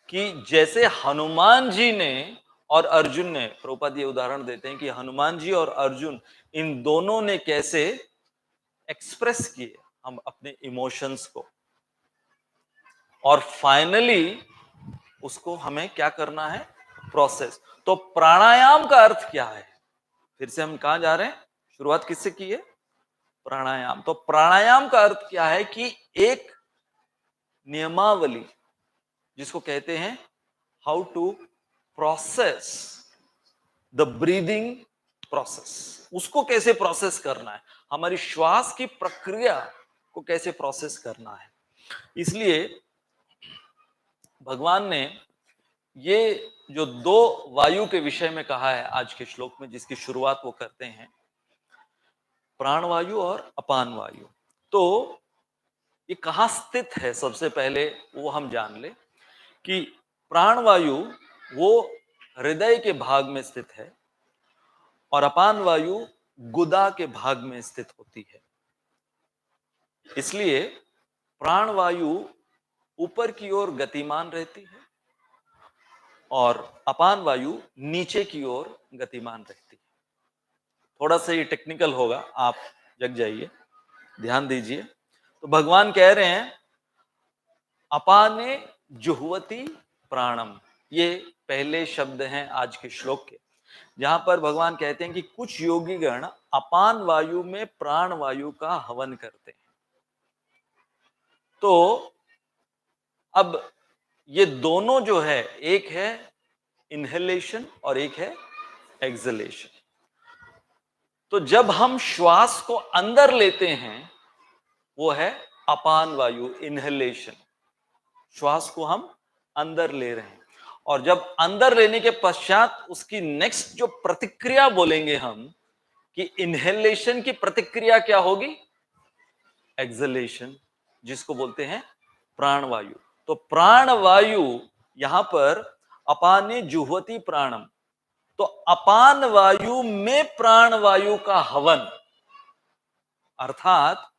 कि जैसे हनुमान जी ने और अर्जुन ने, प्रभुपाद ये उदाहरण देते हैं कि हनुमान जी और अर्जुन इन दोनों ने कैसे एक्सप्रेस किए हम अपने इमोशंस को, और फाइनली उसको हमें क्या करना है, प्रोसेस। तो प्राणायाम का अर्थ क्या है, फिर से हम कहां जा रहे हैं, शुरुआत किससे की है, प्राणायाम। तो प्राणायाम का अर्थ क्या है कि एक नियमावली, जिसको कहते हैं how to process the breathing process, उसको कैसे प्रोसेस करना है, हमारी श्वास की प्रक्रिया को कैसे प्रोसेस करना है। इसलिए भगवान ने ये जो 2 वायु के विषय में कहा है आज के श्लोक में, जिसकी शुरुआत वो करते हैं, प्राणवायु और अपान वायु। तो ये कहां स्थित है, सबसे पहले वो हम जान ले कि प्राणवायु वो हृदय के भाग में स्थित है और अपान वायु गुदा के भाग में स्थित होती है। इसलिए प्राणवायु ऊपर की ओर गतिमान रहती है और अपान वायु नीचे की ओर गतिमान रहती है। थोड़ा सा ये टेक्निकल होगा, आप जग जाइए, ध्यान दीजिए। तो भगवान कह रहे हैं अपाने जुह्वति प्राणम, ये पहले शब्द हैं आज के श्लोक के, जहां पर भगवान कहते हैं कि कुछ योगी गण अपान वायु में प्राण वायु का हवन करते हैं। तो अब ये दोनों जो है, एक है इनहेलेशन और एक है एक्सलेशन। तो जब हम श्वास को अंदर लेते हैं वो है अपान वायु, इनहेलेशन, श्वास को हम अंदर ले रहे हैं। और जब अंदर लेने के पश्चात उसकी नेक्स्ट जो प्रतिक्रिया बोलेंगे हम कि इनहेलेशन की प्रतिक्रिया क्या होगी, एक्सलेशन, जिसको बोलते हैं प्राणवायु। तो प्राणवायु यहां पर अपाने जुह्वति प्राणम, तो अपान वायु में प्राणवायु का हवन, अर्थात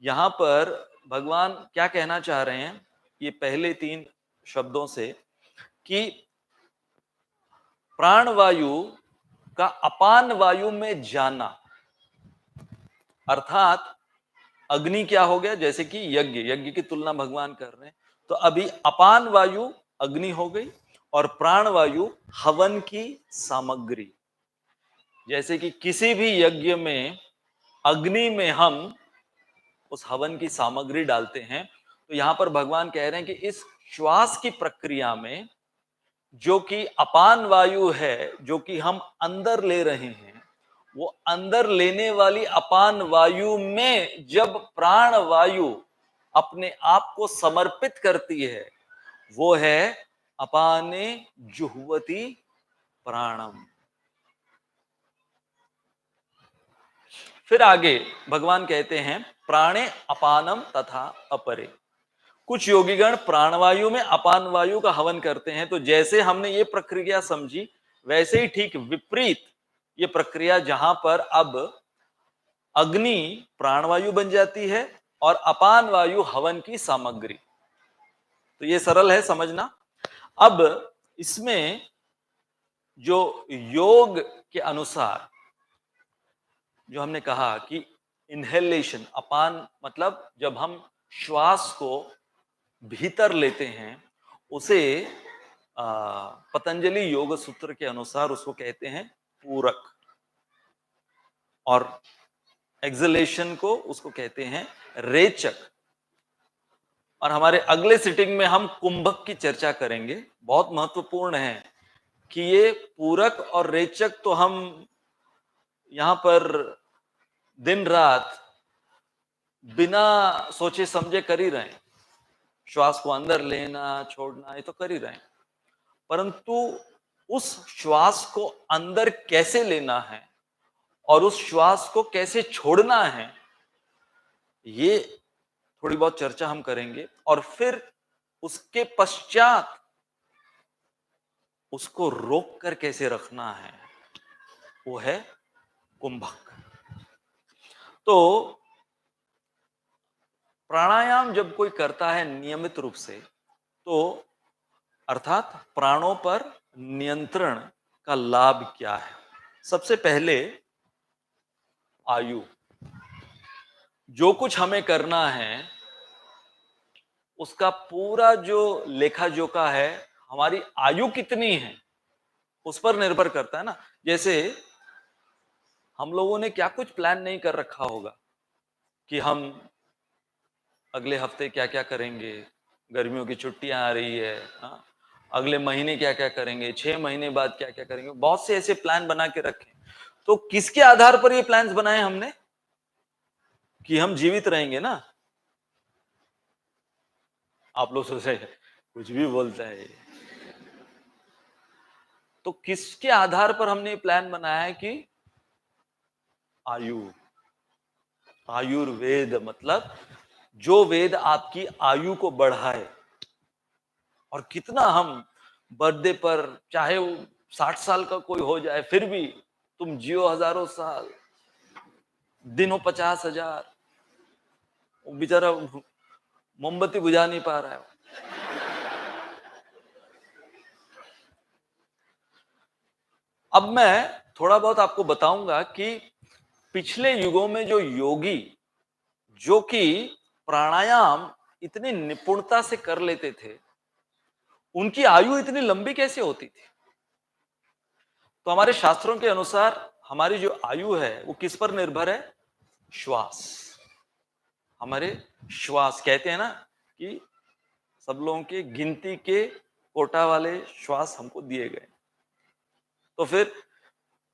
यहां पर भगवान क्या कहना चाह रहे हैं, ये पहले 3 शब्दों से, कि प्राणवायु का अपान वायु में जाना, अर्थात अग्नि क्या हो गया, जैसे कि यज्ञ, यज्ञ की तुलना भगवान कर रहे हैं। तो अभी अपान वायु अग्नि हो गई और प्राण वायु हवन की सामग्री। जैसे कि किसी भी यज्ञ में अग्नि में हम उस हवन की सामग्री डालते हैं, तो यहां पर भगवान कह रहे हैं कि इस श्वास की प्रक्रिया में जो कि अपान वायु है, जो कि हम अंदर ले रहे हैं, वो अंदर लेने वाली अपान वायु में जब प्राण वायु अपने आप को समर्पित करती है, वो है अपाने जुह्वति प्राणम। फिर आगे भगवान कहते हैं प्राणे अपानम तथा अपरे। कुछ योगीगण प्राणवायु में अपान वायु का हवन करते हैं। तो जैसे हमने ये प्रक्रिया समझी, वैसे ही ठीक विपरीत ये प्रक्रिया, जहां पर अब अग्नि प्राणवायु बन जाती है और अपान वायु हवन की सामग्री। तो ये सरल है समझना। अब इसमें जो योग के अनुसार जो हमने कहा कि इनहेलेशन, अपान मतलब जब हम श्वास को भीतर लेते हैं, उसे पतंजलि योग सूत्र के अनुसार उसको कहते हैं पूरक, और एक्सलेशन को उसको कहते हैं रेचक। और हमारे अगले सिटिंग में हम कुंभक की चर्चा करेंगे। बहुत महत्वपूर्ण है कि ये पूरक और रेचक तो हम यहां पर दिन रात बिना सोचे समझे कर ही रहे हैं। श्वास को अंदर लेना छोड़ना ये तो कर ही रहे हैं, परंतु उस श्वास को अंदर कैसे लेना है और उस श्वास को कैसे छोड़ना है, ये थोड़ी बहुत चर्चा हम करेंगे। और फिर उसके पश्चात उसको रोक कर कैसे रखना है, वो है कुंभक। तो प्राणायाम जब कोई करता है नियमित रूप से, तो अर्थात प्राणों पर नियंत्रण का लाभ क्या है? सबसे पहले आयु। जो कुछ हमें करना है उसका पूरा जो लेखा जोखा है, हमारी आयु कितनी है उस पर निर्भर करता है ना। जैसे हम लोगों ने क्या कुछ प्लान नहीं कर रखा होगा कि हम अगले हफ्ते क्या क्या करेंगे, गर्मियों की छुट्टियां आ रही है, हाँ, अगले महीने क्या क्या करेंगे, 6 महीने बाद क्या क्या करेंगे। बहुत से ऐसे प्लान बना के रखे। तो किसके आधार पर ये प्लान्स बनाए हमने कि हम जीवित रहेंगे ना? आप लोग सोच रहे कुछ भी बोलता है। तो किसके आधार पर हमने प्लान बनाया है कि आयु। आयुर्वेद मतलब जो वेद आपकी आयु को बढ़ाए। और कितना हम बर्थडे पर, चाहे वो 60 साल का कोई हो जाए, फिर भी तुम जियो हजारों साल, दिन हो 50,000, वो बेचारा मोमबत्ती बुझा नहीं पा रहा है। अब मैं थोड़ा बहुत आपको बताऊंगा कि पिछले युगों में जो योगी, जो कि प्राणायाम इतनी निपुणता से कर लेते थे, उनकी आयु इतनी लंबी कैसे होती थी? तो हमारे शास्त्रों के अनुसार हमारी जो आयु है वो किस पर निर्भर है? श्वास। हमारे श्वास, कहते हैं ना कि सब लोगों के गिनती के कोटा वाले श्वास हमको दिए गए। तो फिर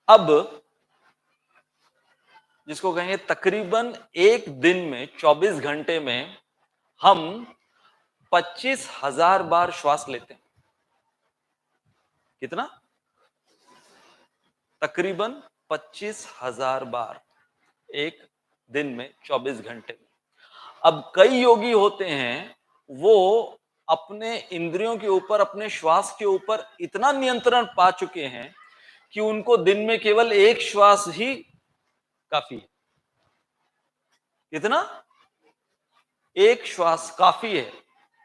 अब जिसको कहेंगे तकरीबन एक दिन में 24 घंटे में हम 25,000 बार श्वास लेते हैं। कितना? तकरीबन 25,000 बार एक दिन में 24 घंटे में। अब कई योगी होते हैं, वो अपने इंद्रियों के ऊपर, अपने श्वास के ऊपर इतना नियंत्रण पा चुके हैं कि उनको दिन में केवल एक श्वास ही काफी है। कितना? एक श्वास काफी है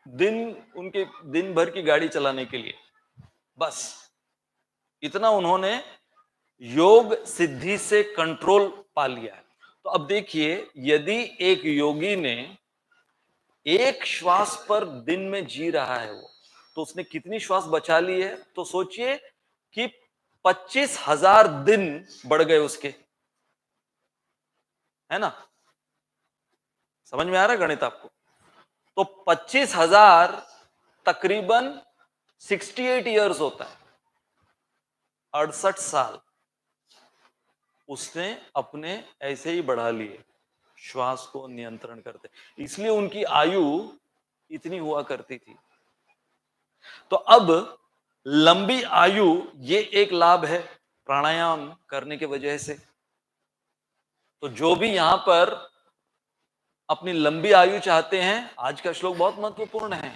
उनके दिन भर की गाड़ी चलाने के लिए। बस इतना उन्होंने योग सिद्धि से कंट्रोल पा लिया है। तो अब देखिए, यदि एक योगी ने एक श्वास पर दिन में जी रहा है वो, तो उसने कितनी श्वास बचा ली है? तो सोचिए कि 25,000 दिन बढ़ गए उसके, है ना? समझ में आ रहा है गणित आपको? तो 25,000 तकरीबन 68 ईयर्स होता है, 68 साल उसने अपने ऐसे ही बढ़ा लिए श्वास को नियंत्रण करते, इसलिए उनकी आयु इतनी हुआ करती थी। तो अब लंबी आयु ये एक लाभ है प्राणायाम करने के वजह से। तो जो भी यहां पर अपनी लंबी आयु चाहते हैं, आज का श्लोक बहुत महत्वपूर्ण है।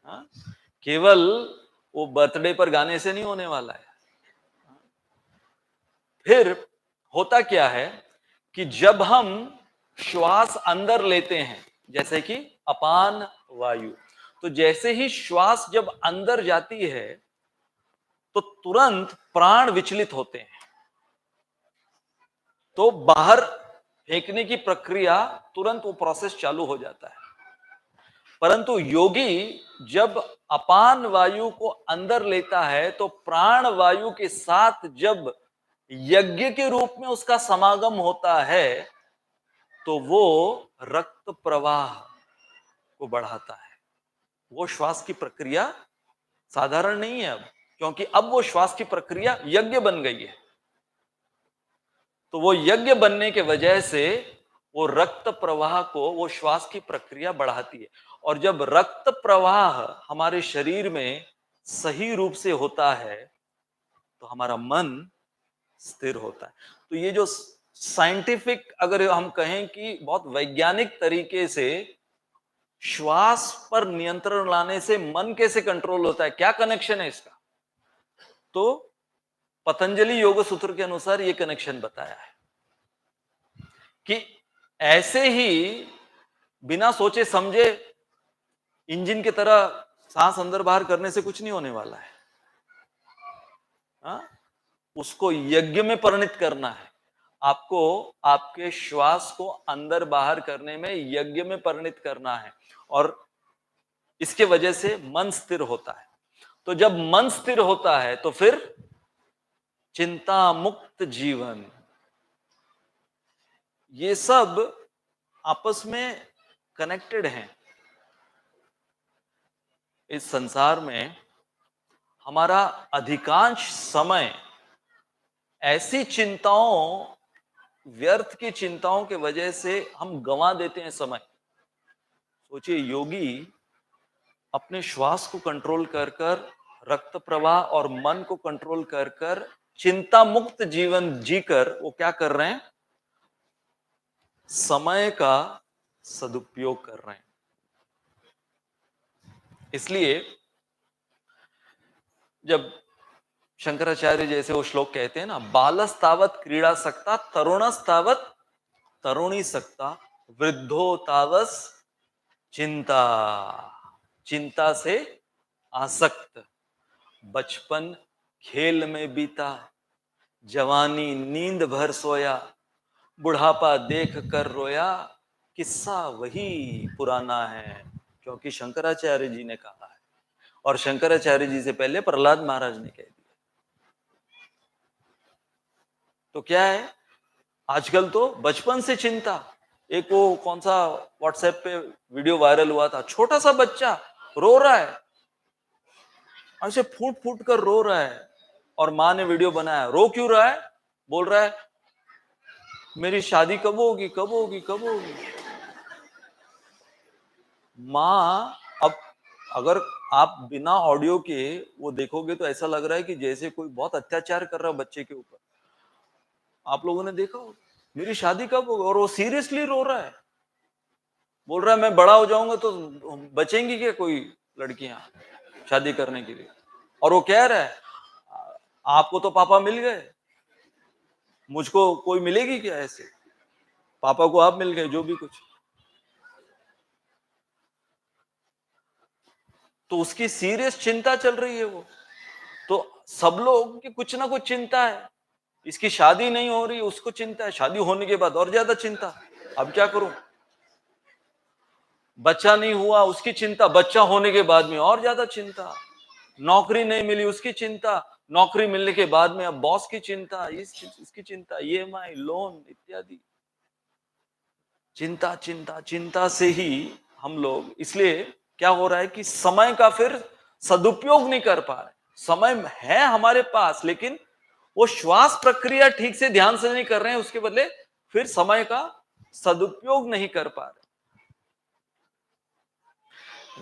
हाँ? केवल वो बर्थडे पर गाने से नहीं होने वाला है। फिर होता क्या है कि जब हम श्वास अंदर लेते हैं, जैसे कि अपान वायु, तो जैसे ही श्वास जब अंदर जाती है तो तुरंत प्राण विचलित होते हैं, तो बाहर फेंकने की प्रक्रिया तुरंत वो प्रोसेस चालू हो जाता है। परंतु योगी जब अपान वायु को अंदर लेता है तो प्राण वायु के साथ जब यज्ञ के रूप में उसका समागम होता है तो वो रक्त प्रवाह को बढ़ाता है। वो श्वास की प्रक्रिया साधारण नहीं है अब, क्योंकि अब वो श्वास की प्रक्रिया यज्ञ बन गई है। तो वो यज्ञ बनने के वजह से वो रक्त प्रवाह को, वो श्वास की प्रक्रिया बढ़ाती है। और जब रक्त प्रवाह हमारे शरीर में सही रूप से होता है तो हमारा मन स्थिर होता है। तो ये जो साइंटिफिक, अगर हम कहें कि बहुत वैज्ञानिक तरीके से श्वास पर नियंत्रण लाने से मन कैसे कंट्रोल होता है, क्या कनेक्शन है इसका, तो पतंजलि योग सूत्र के अनुसार ये कनेक्शन बताया है कि ऐसे ही बिना सोचे समझे इंजन की तरह सांस अंदर बाहर करने से कुछ नहीं होने वाला है। हाँ? उसको यज्ञ में परिणित करना है आपको, आपके श्वास को अंदर बाहर करने में यज्ञ में परिणित करना है, और इसके वजह से मन स्थिर होता है। तो जब मन स्थिर होता है तो फिर चिंता मुक्त जीवन, ये सब आपस में कनेक्टेड हैं। इस संसार में हमारा अधिकांश समय ऐसी चिंताओं, व्यर्थ की चिंताओं के वजह से हम गंवा देते हैं समय। सोचिए, योगी अपने श्वास को कंट्रोल कर कर, रक्त प्रवाह और मन को कंट्रोल कर कर, चिंता मुक्त जीवन जीकर वो क्या कर रहे हैं, समय का सदुपयोग कर रहे हैं। इसलिए जब शंकराचार्य जैसे वो श्लोक कहते हैं ना, बालस्तावत क्रीड़ा सकता, तरुणस्तावत तरुणी सकता, वृद्धो तावस चिंता, चिंता से आसक्त, बचपन खेल में बीता, जवानी नींद भर सोया, बुढ़ापा देख कर रोया, किस्सा वही पुराना है। क्योंकि शंकराचार्य जी ने कहा है, और शंकराचार्य जी से पहले प्रहलाद महाराज ने कह दिया। तो क्या है, आजकल तो बचपन से चिंता। एक वो कौन सा व्हाट्सएप पे वीडियो वायरल हुआ था, छोटा सा बच्चा रो रहा है, ऐसे फूट फूट कर रो रहा है, और माँ ने वीडियो बनाया, रो क्यों रहा है, बोल रहा है मेरी शादी कब होगी, कब होगी, कब होगी। माँ, अब अगर आप बिना ऑडियो के वो देखोगे तो ऐसा लग रहा है कि जैसे कोई बहुत अत्याचार कर रहा है बच्चे के ऊपर। आप लोगों ने देखा हो, मेरी शादी कब होगी, और वो सीरियसली रो रहा है, बोल रहा है मैं बड़ा हो जाऊंगा तो बचेंगी क्या कोई लड़कियां शादी करने के लिए। और वो कह रहा है आपको तो पापा मिल गए, मुझको कोई मिलेगी क्या, ऐसे पापा को आप मिल गए, जो भी कुछ। तो उसकी सीरियस चिंता चल रही है वो। तो सब लोग की कुछ ना कुछ चिंता है, इसकी शादी नहीं हो रही उसको चिंता है, शादी होने के बाद और ज्यादा चिंता, अब क्या करूं। बच्चा नहीं हुआ उसकी चिंता, बच्चा होने के बाद में और ज्यादा चिंता। नौकरी नहीं मिली उसकी चिंता, नौकरी मिलने के बाद में अब बॉस की चिंता, इसकी चिंता, ईएमआई, लोन इत्यादि। चिंता चिंता चिंता से ही हम लोग, इसलिए क्या हो रहा है कि समय का फिर सदुपयोग नहीं कर पा रहे। समय है हमारे पास, लेकिन वो श्वास प्रक्रिया ठीक से ध्यान से नहीं कर रहे हैं, उसके बदले फिर समय का सदुपयोग नहीं कर पा रहे।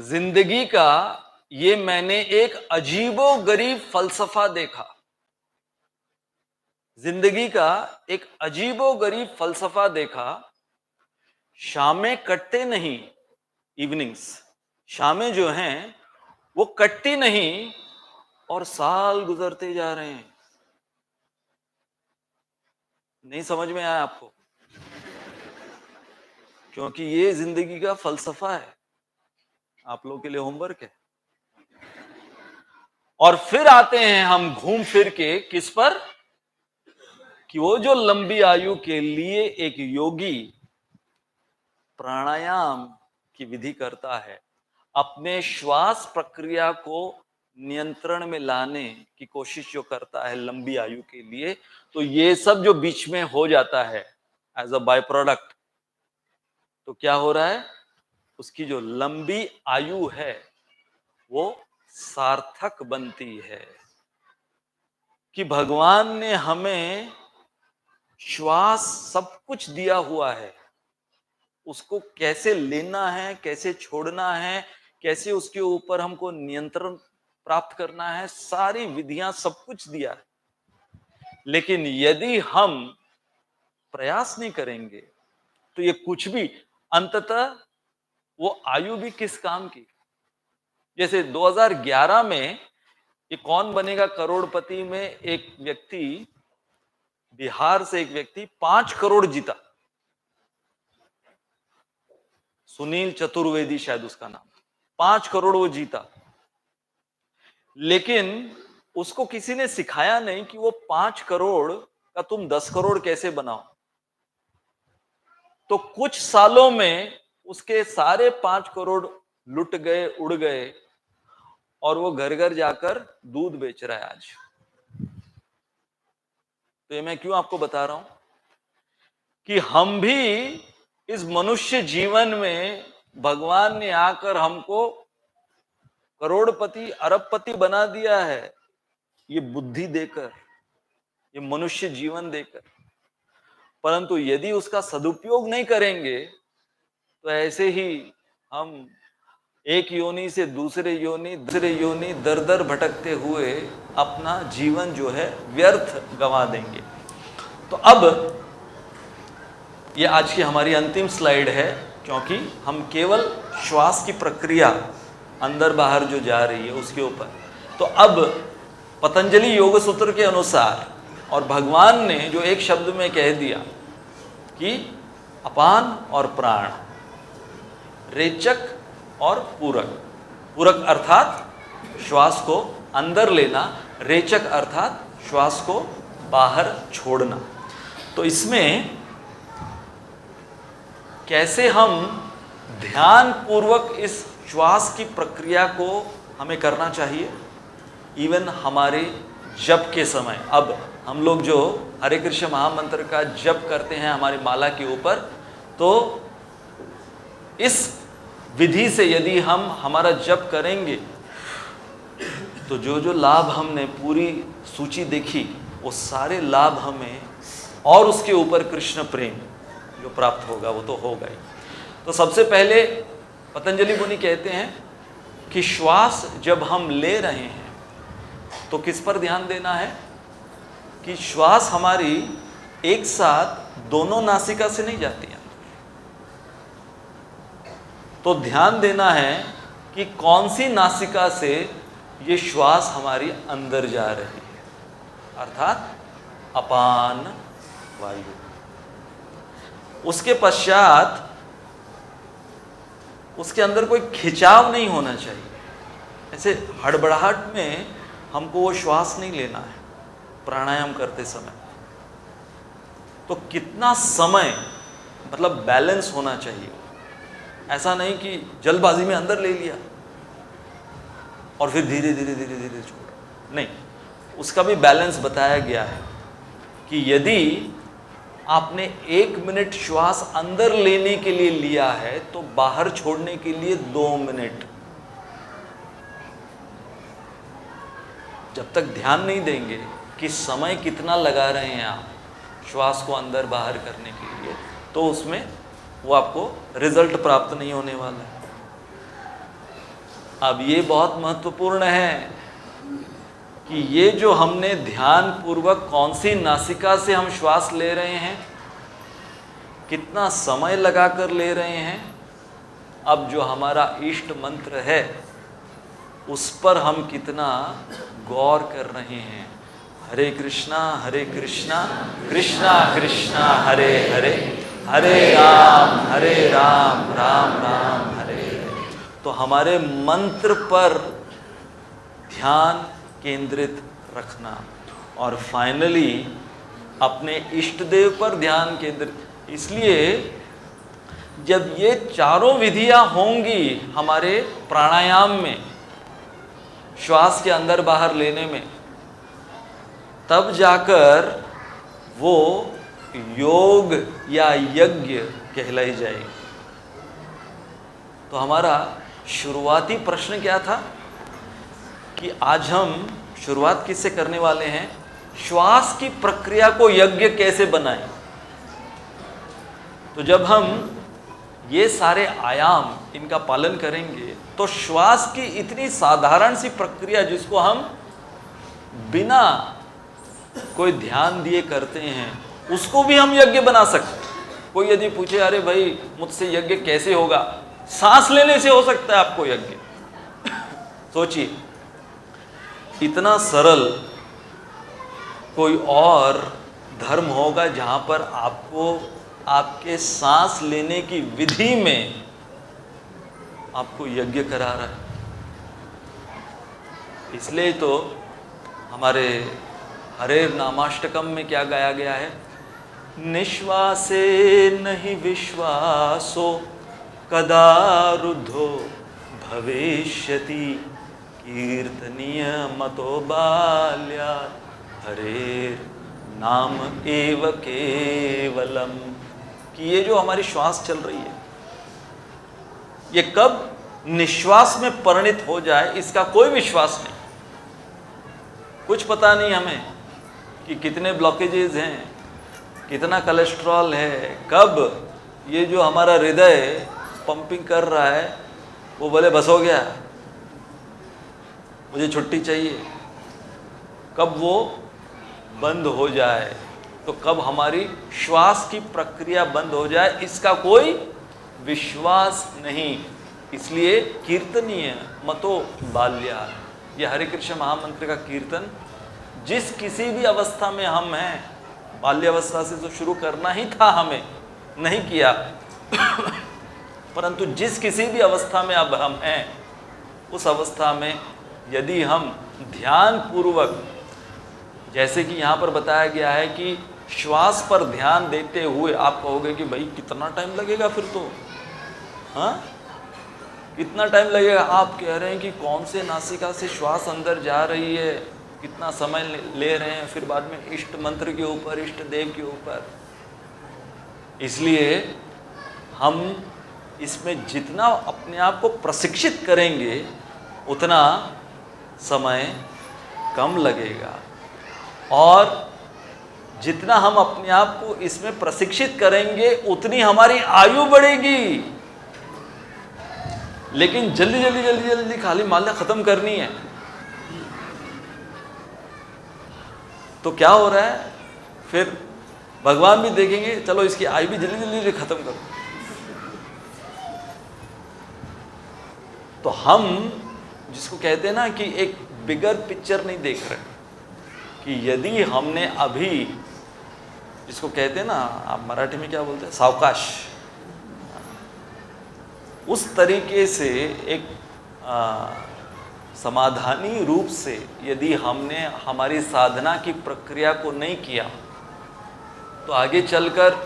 जिंदगी का ये मैंने एक अजीबो गरीब फलसफा देखा। जिंदगी का एक अजीबो गरीब फलसफा देखा। शामें कटते नहीं, इवनिंग्स, शामें जो हैं वो कटती नहीं और साल गुजरते जा रहे हैं। नहीं समझ में आया आपको? क्योंकि ये जिंदगी का फलसफा है, आप लोगों के लिए होमवर्क है। और फिर आते हैं हम घूम फिर के किस पर, कि वो जो लंबी आयु के लिए एक योगी प्राणायाम की विधि करता है, अपने श्वास प्रक्रिया को नियंत्रण में लाने की कोशिश जो करता है लंबी आयु के लिए, तो ये सब जो बीच में हो जाता है एज अ बाय प्रोडक्ट, तो क्या हो रहा है, उसकी जो लंबी आयु है वो सार्थक बनती है। कि भगवान ने हमें श्वास सब कुछ दिया हुआ है, उसको कैसे लेना है, कैसे छोड़ना है, कैसे उसके ऊपर हमको नियंत्रण प्राप्त करना है, सारी विधियां सब कुछ दिया है। लेकिन यदि हम प्रयास नहीं करेंगे तो ये कुछ भी, अंततः वो आयु भी किस काम की। जैसे 2011 में ये कौन बनेगा करोड़पति में एक व्यक्ति, बिहार से एक व्यक्ति 5 करोड़ जीता, सुनील चतुर्वेदी शायद उसका नाम, 5 करोड़ वो जीता। लेकिन उसको किसी ने सिखाया नहीं कि वो 5 करोड़ का तुम 10 करोड़ कैसे बनाओ। तो कुछ सालों में उसके सारे 5 करोड़ लुट गए, उड़ गए, और वो घर घर जाकर दूध बेच रहा है आज। तो ये मैं क्यों आपको बता रहा हूं कि हम भी इस मनुष्य जीवन में भगवान ने आकर हमको करोड़पति अरबपति बना दिया है, ये बुद्धि देकर, ये मनुष्य जीवन देकर। परंतु यदि उसका सदुपयोग नहीं करेंगे तो ऐसे ही हम एक योनि से दूसरे योनि दर दर भटकते हुए अपना जीवन जो है व्यर्थ गंवा देंगे। तो अब ये आज की हमारी अंतिम स्लाइड है, क्योंकि हम केवल श्वास की प्रक्रिया अंदर बाहर जो जा रही है उसके ऊपर। तो अब पतंजलि योग सूत्र के अनुसार, और भगवान ने जो एक शब्द में कह दिया कि अपान और प्राण, रेचक और पूरक। पूरक अर्थात श्वास को अंदर लेना, रेचक अर्थात श्वास को बाहर छोड़ना। तो इसमें कैसे हम ध्यान पूर्वक इस श्वास की प्रक्रिया को हमें करना चाहिए, इवन हमारे जप के समय। अब हम लोग जो हरे कृष्ण महामंत्र का जप करते हैं हमारी माला के ऊपर, तो इस विधि से यदि हम हमारा जप करेंगे तो जो जो लाभ हमने पूरी सूची देखी, वो सारे लाभ हमें, और उसके ऊपर कृष्ण प्रेम जो प्राप्त होगा वो तो होगा ही। तो सबसे पहले पतंजलि मुनि कहते हैं कि श्वास जब हम ले रहे हैं तो किस पर ध्यान देना है, कि श्वास हमारी एक साथ दोनों नासिका से नहीं जाती है। तो ध्यान देना है कि कौन सी नासिका से ये श्वास हमारी अंदर जा रही है, अर्थात अपान वायु। उसके पश्चात उसके अंदर कोई खिंचाव नहीं होना चाहिए, ऐसे हड़बड़ाहट में हमको वो श्वास नहीं लेना है प्राणायाम करते समय। तो कितना समय, मतलब बैलेंस होना चाहिए। ऐसा नहीं कि जल्दबाजी में अंदर ले लिया और फिर धीरे धीरे धीरे धीरे छोड़, नहीं, उसका भी बैलेंस बताया गया है कि यदि आपने 1 मिनट श्वास अंदर लेने के लिए लिया है तो बाहर छोड़ने के लिए 2 मिनट। जब तक ध्यान नहीं देंगे कि समय कितना लगा रहे हैं आप श्वास को अंदर बाहर करने के लिए, तो उसमें वो आपको रिजल्ट प्राप्त नहीं होने वाला है। अब ये बहुत महत्वपूर्ण है कि ये जो हमने ध्यान पूर्वक कौन सी नासिका से हम श्वास ले रहे हैं, कितना समय लगाकर ले रहे हैं, अब जो हमारा इष्ट मंत्र है उस पर हम कितना गौर कर रहे हैं। हरे कृष्णा कृष्णा कृष्णा हरे हरे, हरे राम राम राम हरे हरे। तो हमारे मंत्र पर ध्यान केंद्रित रखना और फाइनली अपने इष्ट देव पर ध्यान केंद्रित। इसलिए जब ये चारों विधियां होंगी हमारे प्राणायाम में, श्वास के अंदर बाहर लेने में, तब जाकर वो योग या यज्ञ कहलाई जाएगी। तो हमारा शुरुआती प्रश्न क्या था कि आज हम शुरुआत किससे करने वाले हैं? श्वास की प्रक्रिया को यज्ञ कैसे बनाएं। तो जब हम ये सारे आयाम इनका पालन करेंगे तो श्वास की इतनी साधारण सी प्रक्रिया जिसको हम बिना कोई ध्यान दिए करते हैं उसको भी हम यज्ञ बना सकते हैं। कोई यदि पूछे अरे भाई मुझसे यज्ञ कैसे होगा, सांस लेने से हो सकता है आपको यज्ञ। सोचिए इतना सरल कोई और धर्म होगा जहां पर आपको आपके सांस लेने की विधि में आपको यज्ञ करा रहा है। इसलिए तो हमारे हरे नामाष्टकम में क्या गाया गया है? निश्वासे नहीं विश्वासो कदा रुद्धो भविष्यति कीर्तनीय मतो बाल्यात् हरेर नाम एव केवलम। कि ये जो हमारी श्वास चल रही है ये कब निश्वास में परिणित हो जाए इसका कोई विश्वास नहीं। कुछ पता नहीं हमें कि कितने ब्लॉकेजेस हैं, कितना कोलेस्ट्रॉल है, कब ये जो हमारा हृदय पंपिंग कर रहा है वो बोले बस हो गया मुझे छुट्टी चाहिए, कब वो बंद हो जाए, तो कब हमारी श्वास की प्रक्रिया बंद हो जाए इसका कोई विश्वास नहीं। इसलिए कीर्तनीय मतो बाल्या, यह हरे कृष्ण महामंत्र का कीर्तन जिस किसी भी अवस्था में हम हैं, बाल्यावस्था से तो शुरू करना ही था, हमें नहीं किया परंतु जिस किसी भी अवस्था में अब हम हैं उस अवस्था में यदि हम ध्यान पूर्वक, जैसे कि यहाँ पर बताया गया है कि श्वास पर ध्यान देते हुए, आप कहोगे कि भाई कितना टाइम लगेगा फिर तो, हाँ कितना टाइम लगेगा? आप कह रहे हैं कि कौन से नासिका से श्वास अंदर जा रही है, कितना समय ले रहे हैं, फिर बाद में इष्ट मंत्र के ऊपर, इष्ट देव के ऊपर। इसलिए हम इसमें जितना अपने आप को प्रशिक्षित करेंगे उतना समय कम लगेगा और जितना हम अपने आप को इसमें प्रशिक्षित करेंगे उतनी हमारी आयु बढ़ेगी। लेकिन जल्दी जल्दी जल्दी जल्दी खाली माला खत्म करनी है तो क्या हो रहा है, फिर भगवान भी देखेंगे चलो इसकी आयु भी जल्दी जल्दी खत्म करो। तो हम जिसको कहते हैं ना कि एक बिगर पिक्चर नहीं देख रहे कि यदि हमने अभी, जिसको कहते हैं ना, आप मराठी में क्या बोलते हैं, सावकाश, उस तरीके से एक समाधानी रूप से यदि हमने हमारी साधना की प्रक्रिया को नहीं किया तो आगे चलकर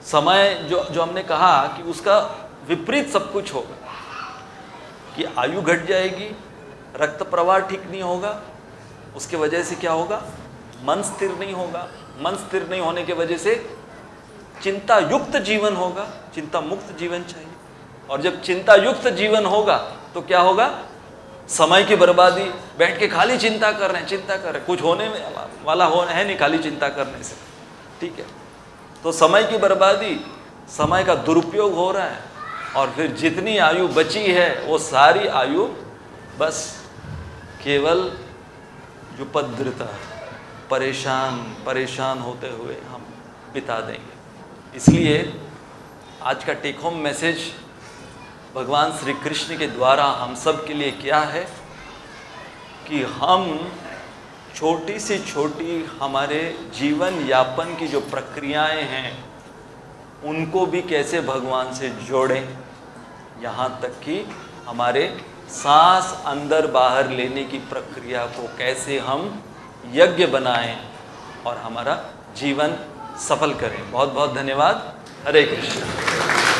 समय जो हमने कहा कि उसका विपरीत सब कुछ होगा, कि आयु घट जाएगी, रक्त प्रवाह ठीक नहीं होगा, उसके वजह से क्या होगा, मन स्थिर नहीं होगा, मन स्थिर नहीं होने की वजह से चिंता युक्त जीवन होगा, चिंता मुक्त जीवन चाहिए। और जब चिंता युक्त जीवन होगा तो क्या होगा? समय की बर्बादी, बैठ के खाली चिंता कर रहे हैं, कुछ होने वाला है नहीं खाली चिंता करने से, ठीक है। तो समय की बर्बादी, समय का दुरुपयोग हो रहा है, और फिर जितनी आयु बची है वो सारी आयु बस केवल उपद्रवता, परेशान होते हुए हम बिता देंगे। इसलिए आज का टेक होम मैसेज भगवान श्री कृष्ण के द्वारा हम सब के लिए क्या है कि हम छोटी से छोटी हमारे जीवन यापन की जो प्रक्रियाएं हैं उनको भी कैसे भगवान से जोड़ें, यहाँ तक कि हमारे सांस अंदर बाहर लेने की प्रक्रिया को कैसे हम यज्ञ बनाएं और हमारा जीवन सफल करें। बहुत बहुत धन्यवाद। हरे कृष्ण।